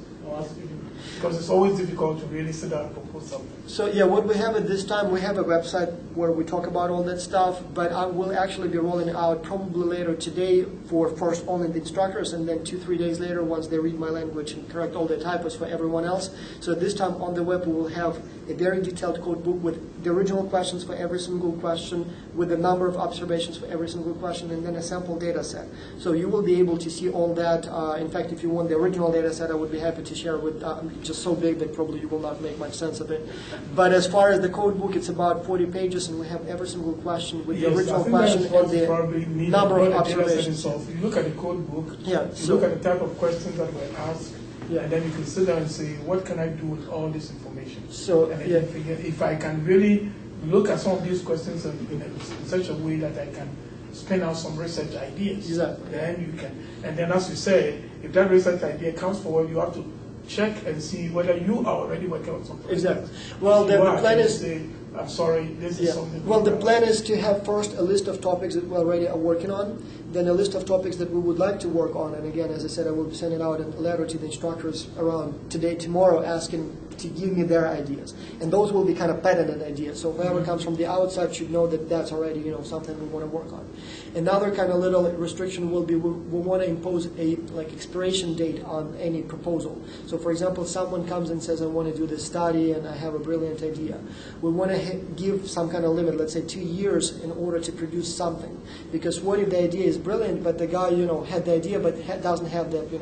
Because it's always difficult to really sit down and propose something. So yeah, what we have at this time, we have a website where we talk about all that stuff, but I will actually be rolling it out probably later today for first only the instructors, and then 2-3 days later once they read my language and correct all the typos for everyone else. So at this time on the web we will have a very detailed code book with the original questions for every single question, with the number of observations for every single question, and then a sample data set. So you will be able to see all that. In fact, if you want the original data set, I would be happy to share with just so big that probably you will not make much sense of it. But as far as the code book, it's about 40 pages, and we have every single question with the original question and the number of observations. So if you look at the code book, Yeah, you look at the type of questions that were asked, Yeah. And then you can sit down and say, what can I do with all this information? So, and then yeah. you figure, if I can really look at some of these questions in such a way that I can spin out some research ideas, Exactly. then you can. And then, as you say, if that research idea comes forward, you have to check and see whether you are already working on something. Exactly. Well, the plan is. Say, I'm sorry, this is something. Well, the plan is to have first a list of topics that we already are working on, then a list of topics that we would like to work on. And again, as I said, I will be sending out a letter to the instructors around today, tomorrow, asking to give me their ideas. And those will be kind of patented ideas. So whoever comes from the outside should know that that's already, something we want to work on. Another kind of little restriction will be we want to impose a expiration date on any proposal. So for example, someone comes and says, I want to do this study and I have a brilliant idea. We want to give some kind of limit, let's say 2 years, in order to produce something. Because what if the idea is brilliant, but the guy, had the idea but doesn't have the,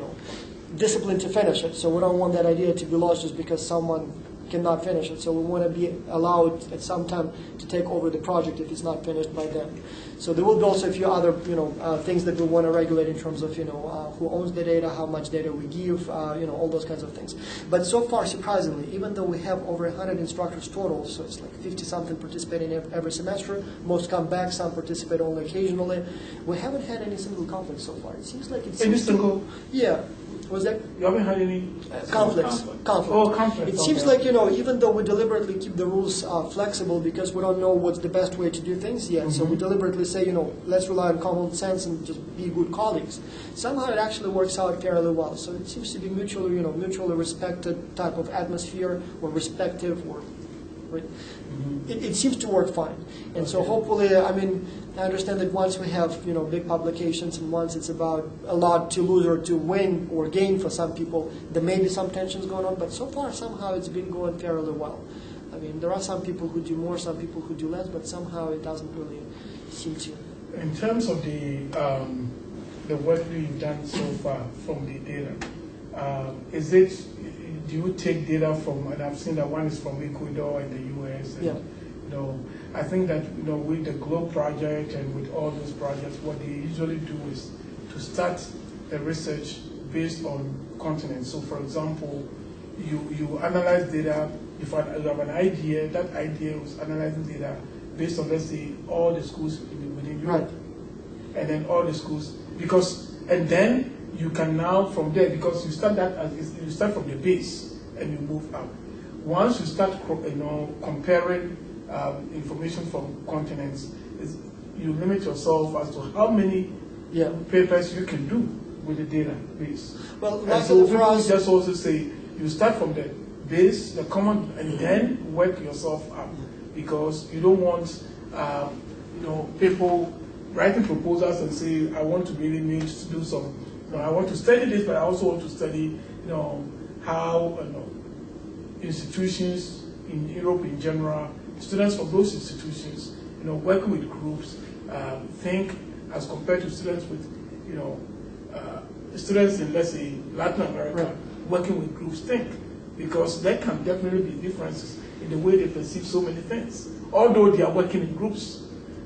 discipline to finish it. So we don't want that idea to be lost just because someone cannot finish it. So we want to be allowed at some time to take over the project if it's not finished by then. So there will be also a few other things that we want to regulate in terms of who owns the data, how much data we give, all those kinds of things. But so far, surprisingly, even though we have over 100 instructors total, so it's like 50-something participating every semester, most come back, some participate only occasionally, we haven't had any single conflict so far. It seems like it's yeah. Was that? You haven't had any conflicts? Conflict. Oh, conflict. It seems like, even though we deliberately keep the rules flexible because we don't know what's the best way to do things yet, so we deliberately say, let's rely on common sense and just be good colleagues. Somehow it actually works out fairly well. So it seems to be mutually respected type of atmosphere, or respective, or it seems to work fine. And so hopefully, I understand that once we have, big publications and once it's about a lot to lose or to win or gain for some people, there may be some tensions going on, but so far somehow it's been going fairly well. There are some people who do more, some people who do less, but somehow it doesn't really seem to. In terms of the work that you've done so far from the data, do you take data from, and I've seen that one is from Ecuador and the US, and, I think that with the GLOBE project and with all those projects, what they usually do is to start the research based on continents. So for example, you analyze data, you have an idea, that idea was analyzing data based on, let's say, all the schools within Europe. Right. And then all the schools, and then you can now from there, because you start you start from the base and you move up. Once you start comparing information from continents, you limit yourself as to how many papers you can do with the database. Well, and so people just also say you start from the base, the common, and then work yourself up, because you don't want people writing proposals and say, I want to really need to do some. I want to study this, but I also want to study, how institutions in Europe in general, students from those institutions, working with groups, think as compared to students with, students in, let's say, Latin America, working with groups think, because there can definitely be differences in the way they perceive so many things. Although they are working in groups,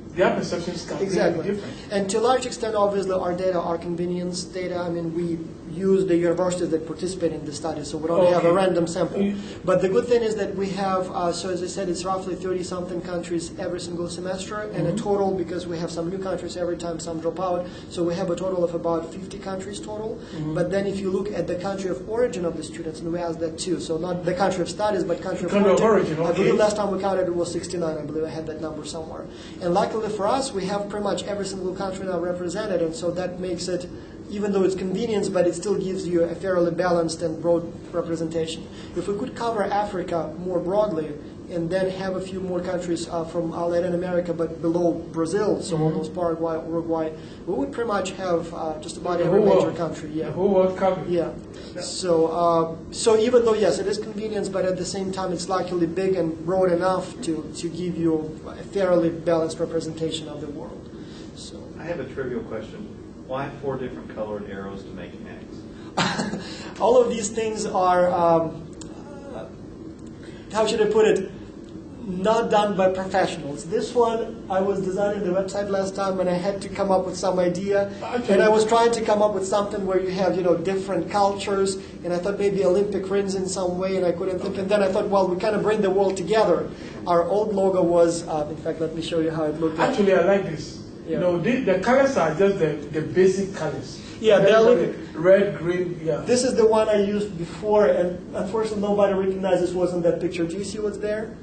their perceptions can be different. And to a large extent, obviously, our data are convenience data. We use the universities that participate in the study, so we don't have a random sample. But the good thing is that we have, so as I said, it's roughly 30-something countries every single semester, and a total, because we have some new countries every time, some drop out, so we have a total of about 50 countries total. But then if you look at the country of origin of the students, and we asked that too, so not the country of studies, but country of origin. I believe last time we counted it was 69, I believe I had that number somewhere. And luckily for us, we have pretty much every single country now represented, and so that makes it, even though it's convenience, but it still gives you a fairly balanced and broad representation. If we could cover Africa more broadly and then have a few more countries from Latin America, but below Brazil, so almost Paraguay, Uruguay, we would pretty much have just about every major country. Yeah. The whole world covered. Yeah. So even though, yes, it is convenience, but at the same time, it's likely big and broad enough to give you a fairly balanced representation of the world. So I have a trivial question. Why 4 different colored arrows to make X? All of these things are, how should I put it? not done by professionals. This one, I was designing the website last time, and I had to come up with some idea. And I was trying to come up with something where you have, different cultures. And I thought maybe Olympic rings in some way, and I couldn't think. And then I thought, well, we kind of bring the world together. Our old logo was, in fact, let me show you how it looked. Actually, I like this. Yeah. The colors are just the basic colors. Yeah, they're red, green. Yeah. This is the one I used before, and unfortunately, nobody recognized this wasn't that picture. Do you see what's there?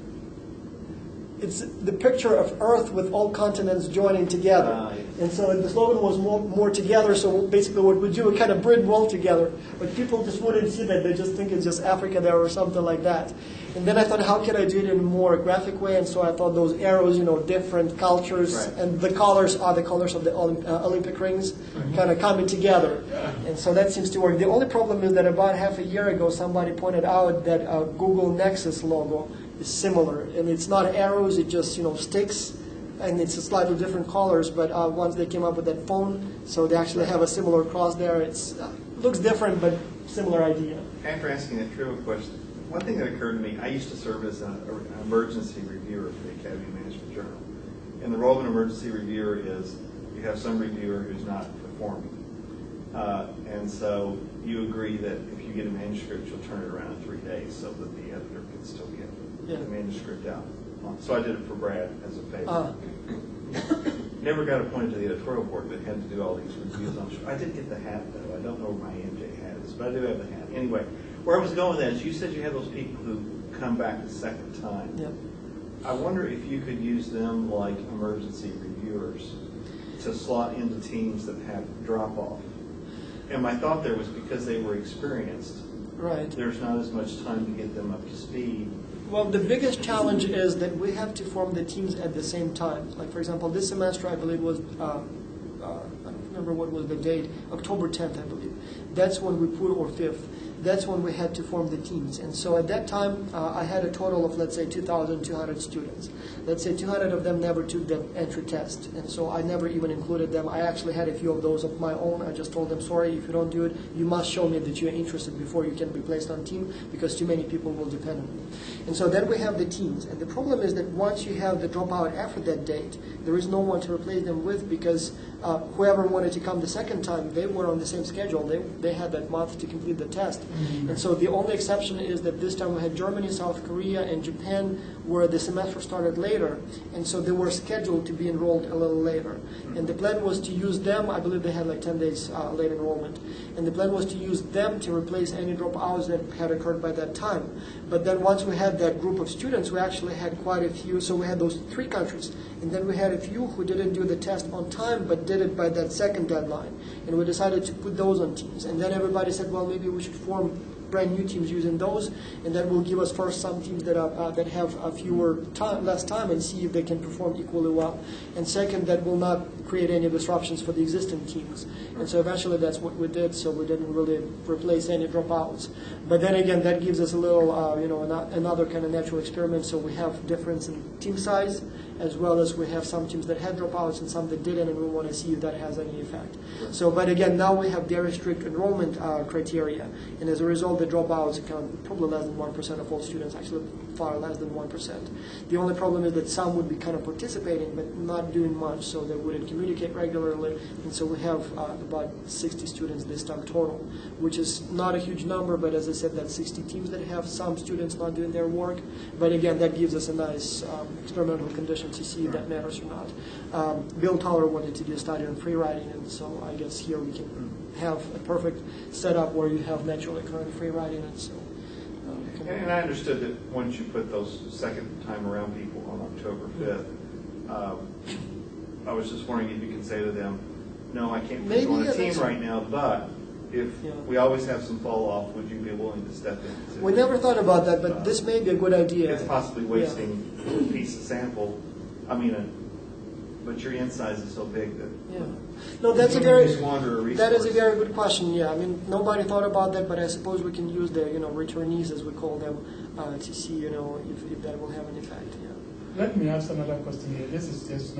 It's the picture of Earth with all continents joining together. And so the slogan was more together, so basically what we do, we kind of bring world together. But people just wouldn't see that, they just think it's just Africa there or something like that. And then I thought, how can I do it in a more graphic way? And so I thought those arrows, different cultures, right. And the colors are the colors of the Olympic rings, kind of coming together. And so that seems to work. The only problem is that about half a year ago, somebody pointed out that Google Nexus logo is similar, and it's not arrows, it just sticks, and it's a slightly different colors. But once they came up with that phone, so they actually have a similar cross there. It looks different, but similar idea. After asking that trivial question, one thing that occurred to me, I used to serve as an emergency reviewer for the Academy Management Journal, and the role of an emergency reviewer is you have some reviewer who's not performing, and so you agree that if you get a manuscript, you'll turn it around in 3 days so that the editor can still get the manuscript out. So I did it for Brad as a favor. Never got appointed to the editorial board, but had to do all these reviews on show. I did get the hat, though. I don't know where my MJ hat is, but I do have the hat. Anyway, where I was going with that is you said you have those people who come back the second time. Yep. I wonder if you could use them like emergency reviewers to slot into teams that have drop-off. And my thought there was because they were experienced, Right. there's not as much time to get them up to speed. Well, the biggest challenge is that we have to form the teams at the same time. Like, for example, this semester, I believe was, I don't remember what was the date, October 10th, I believe. That's when we put, or 5th, that's when we had to form the teams. And so at that time, I had a total of, let's say, 2,200 students. Let's say 200 of them never took the entry test. And so I never even included them. I actually had a few of those of my own. I just told them, sorry, if you don't do it, you must show me that you're interested before you can be placed on team, because too many people will depend on you. And so then we have the teams. And the problem is that once you have the dropout after that date, there is no one to replace them with, because whoever wanted to come the second time, they were on the same schedule. They had that month to complete the test. And so the only exception is that this time we had Germany, South Korea, and Japan, where the semester started later. And so they were scheduled to be enrolled a little later. And the plan was to use them. I believe they had like 10 days late enrollment. And the plan was to use them to replace any dropouts that had occurred by that time. But then once we had that group of students, we actually had quite a few. So we had those 3 countries. And then we had a few who didn't do the test on time, but did it by that second deadline. And we decided to put those on teams. And then everybody said, well, maybe we should form brand new teams using those, and that will give us first some teams that have less time, and see if they can perform equally well. And second, that will not create any disruptions for the existing teams. And so eventually that's what we did. So we didn't really replace any dropouts. But then again, that gives us a little, another kind of natural experiment. So we have difference in team size, as well as we have some teams that had dropouts and some that didn't, and we want to see if that has any effect. So, but again, now we have very strict enrollment criteria, and as a result, the dropouts account probably less than 1% of all students, actually far less than 1%. The only problem is that some would be kind of participating, but not doing much, so they wouldn't communicate regularly, and so we have about 60 students this time total, which is not a huge number, but as I said, that's 60 teams that have some students not doing their work. But again, that gives us a nice experimental condition to see if that matters or not. Bill Toller wanted to do a study on free writing, and so I guess here we can have a perfect setup where you have naturally occurring free writing, and so. And I understood that once you put those second time around people on October 5th, I was just wondering if you can say to them, no, I can't put you on a team right now, but if we always have some fall off, would you be willing to step in? We never thought about that, but this may be a good idea. It's possibly wasting a piece of sample. I mean, but your in size is so big that no, that is a very good question. Yeah, I mean, nobody thought about that, but I suppose we can use the returnees, as we call them, to see if that will have an effect. Yeah. Let me ask another question here. This is just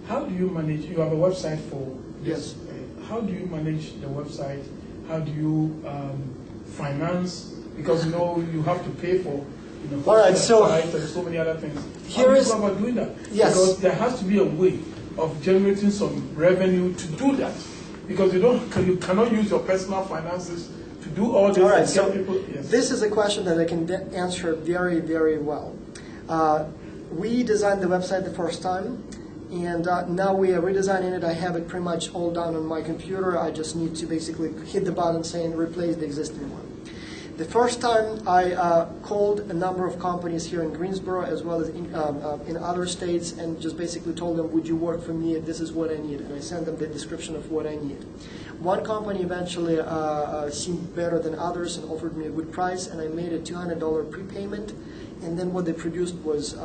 how do you manage? You have a website for this. Yes. How do you manage the website? How do you finance? Because you have to pay for All right, so and so many other things. Here How do you is- go about doing that? Yes. Because there has to be a way of generating some revenue to do that. Because you cannot use your personal finances to do all this. All right, and so get people, yes. this is a question that I can answer very, very well. We designed the website the first time, and now we are redesigning it. I have it pretty much all done on my computer. I just need to basically hit the button saying replace the existing one. The first time I called a number of companies here in Greensboro as well as in other states and just basically told them, would you work for me? This is what I need. And I sent them the description of what I need. One company eventually seemed better than others and offered me a good price, and I made a $200 prepayment. And then what they produced was,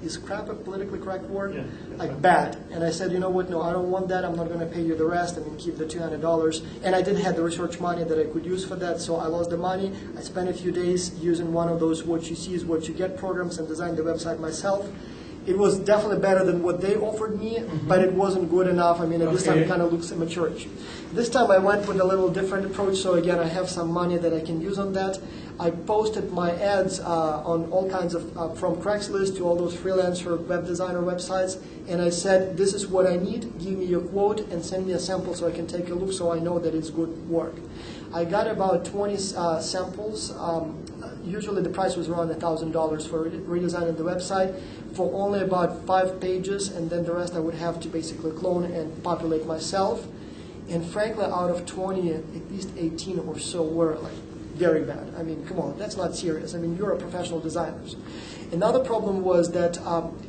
is crap a politically correct word? Yeah. Like bad. And I said, you know what, no, I don't want that. I'm not going to pay you the rest. I'm going to keep the $200. And I didn't have the research money that I could use for that, so I lost the money. I spent a few days using one of those what you see is what you get programs and designed the website myself. It was definitely better than what they offered me, but it wasn't good enough. I mean, at this time it kind of looks amateurish. This time I went with a little different approach, so again, I have some money that I can use on that. I posted my ads on all kinds of, from Craigslist to all those freelancer web designer websites, and I said, this is what I need, give me your quote and send me a sample so I can take a look so I know that it's good work. I got about 20 samples. Usually the price was around $1,000 for redesigning the website for only about 5 pages, and then the rest I would have to basically clone and populate myself. And frankly, out of 20, at least 18 or so were like very bad. I mean, come on, that's not serious. I mean, you're a professional designers. Another problem was that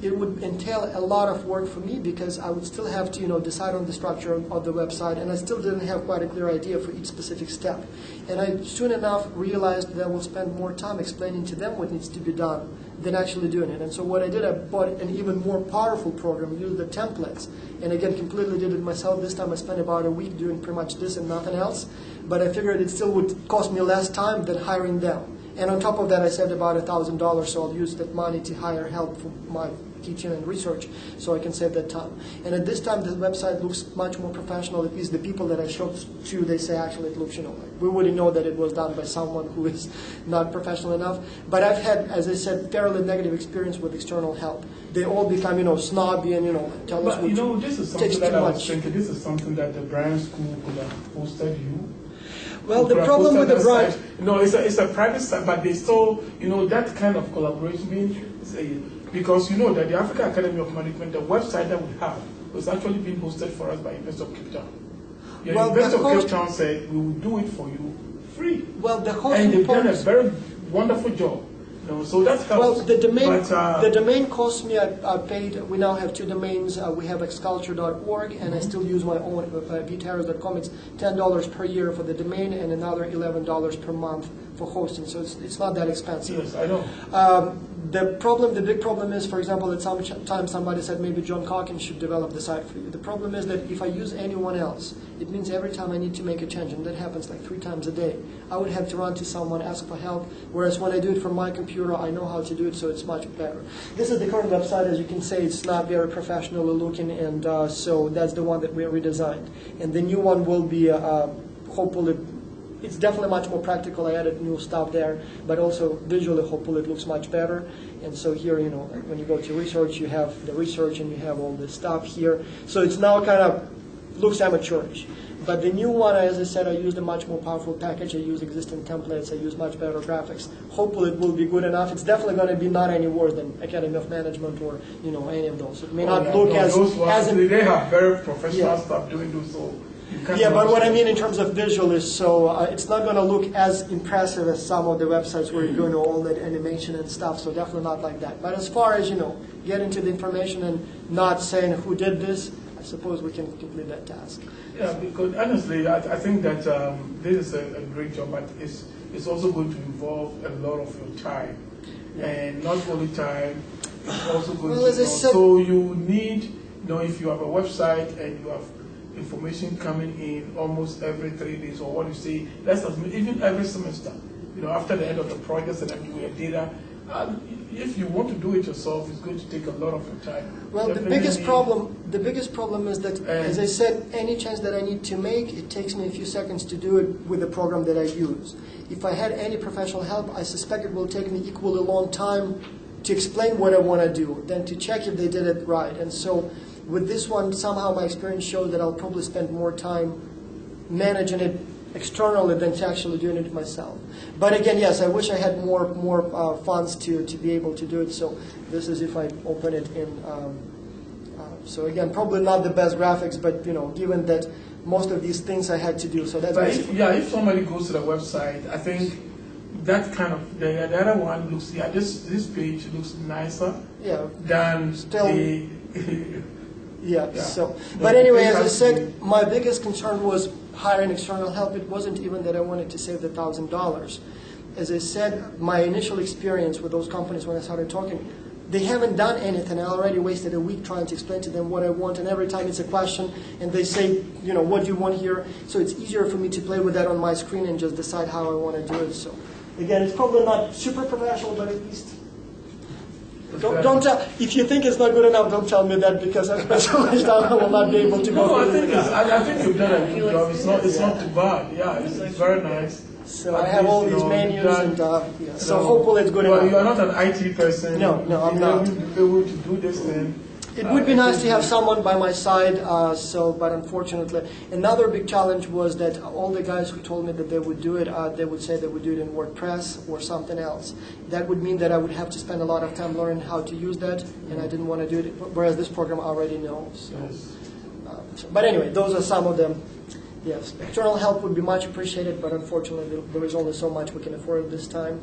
it would entail a lot of work for me because I would still have to, decide on the structure of the website, and I still didn't have quite a clear idea for each specific step. And I soon enough realized that I will spend more time explaining to them what needs to be done than actually doing it. And so what I did, I bought an even more powerful program, used the templates, and again, completely did it myself. This time I spent about a week doing pretty much this and nothing else, but I figured it still would cost me less time than hiring them. And on top of that, I saved about $1,000, so I'll use that money to hire help for my teaching and research, so I can save that time. And at this time, the website looks much more professional. At least the people that I showed to, they say actually it looks, like we wouldn't know that it was done by someone who is not professional enough. But I've had, as I said, fairly negative experience with external help. They all become, snobby and, tell us But, what this is something that I was thinking, this is something that the brand school could have posted you. Well, the problem with the brand... No, it's a private site, but they still, that kind of collaboration because that the African Academy of Management, the website that we have, was actually being hosted for us by University of Cape Town. The University of Cape Town said, we will do it for you free. Well, the hosting and they've done a very wonderful job. So that helps. Well, the domain cost me, I paid, we now have 2 domains. We have xculture.org, and I still use my own, vterrors.com. It's $10 per year for the domain and another $11 per month for hosting. So it's not that expensive. Yes, I know. The big problem is, for example, at some time somebody said maybe John Calkins should develop the site for you. The problem is that if I use anyone else, it means every time I need to make a change, and that happens like 3 times a day. I would have to run to someone, ask for help, whereas when I do it from my computer, I know how to do it, so it's much better. This is the current website. As you can see, it's not very professionally looking, and so that's the one that we redesigned. And the new one will be, hopefully, it's definitely much more practical. I added new stuff there, but also visually, hopefully, it looks much better. And so here, when you go to research, you have the research and you have all this stuff here. So it's now kind of looks amateurish. But the new one, as I said, I used a much more powerful package. I used existing templates. I used much better graphics. Hopefully, it will be good enough. It's definitely going to be not any worse than Academy of Management or any of those. It may not look as they have very professional stuff doing those. So yeah, but what I mean in terms of visual is it's not going to look as impressive as some of the websites where you're doing all that animation and stuff. So definitely not like that. But as far as getting to the information and not saying who did this, I suppose we can complete that task. Yeah, because honestly, I think that this is a great job, but it's also going to involve a lot of your time. Yeah. And not only time, it's also going to so you need, if you have a website and you have information coming in almost every 3 days, or what you say, even every semester, after the end of the project and everywhere data, if you want to do it yourself, it's going to take a lot of your time. Well, the biggest problem is that, as I said, any change that I need to make, it takes me a few seconds to do it with the program that I use. If I had any professional help, I suspect it will take me equally long time to explain what I want to do than to check if they did it right. And so with this one, somehow my experience shows that I'll probably spend more time managing it externally than to actually doing it myself. But again, yes, I wish I had more funds to be able to do it. So this is if I open it in. So again, probably not the best graphics, but given that most of these things I had to do. So that's if somebody goes to the website, I think that kind of the other one looks this page looks nicer than the. Yeah. So, but anyway, as I said, my biggest concern was hiring external help. It wasn't even that I wanted to save the $1,000. As I said, my initial experience with those companies when I started talking, they haven't done anything. I already wasted a week trying to explain to them what I want, and every time it's a question, and they say, what do you want here? So it's easier for me to play with that on my screen and just decide how I want to do it. So again, it's probably not super professional, but at least. Don't tell. If you think it's not good enough, don't tell me that, because I spent so much time I will not be able to go through it. I think you've done a good job. It's not too bad. Yeah, it's very nice. So I have all these menus, and so hopefully it's good enough. Well, you are not an IT person. No, I'm not. You will be able to do this thing. It would be nice to have someone by my side, but unfortunately, another big challenge was that all the guys who told me that they would do it, they would say they would do it in WordPress or something else. That would mean that I would have to spend a lot of time learning how to use that, and I didn't want to do it, whereas this program I already knows. But anyway, those are some of them. Yes, external help would be much appreciated, but unfortunately, there is only so much we can afford at this time.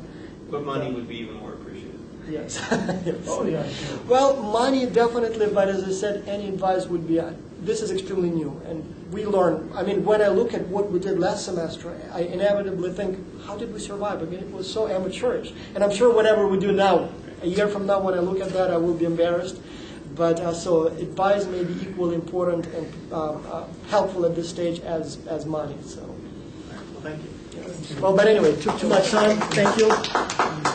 But money would be even more appreciated. Yes. Yes. Oh, yeah, sure. Well, money definitely, but as I said, any advice would be, this is extremely new, and we learn. I mean, when I look at what we did last semester, I inevitably think, how did we survive? I mean, it was so amateurish. And I'm sure whatever we do now, a year from now, when I look at that, I will be embarrassed. But so advice may be equally important and helpful at this stage as money. So. Well, thank you. Well, but anyway, took too much time. Thank you.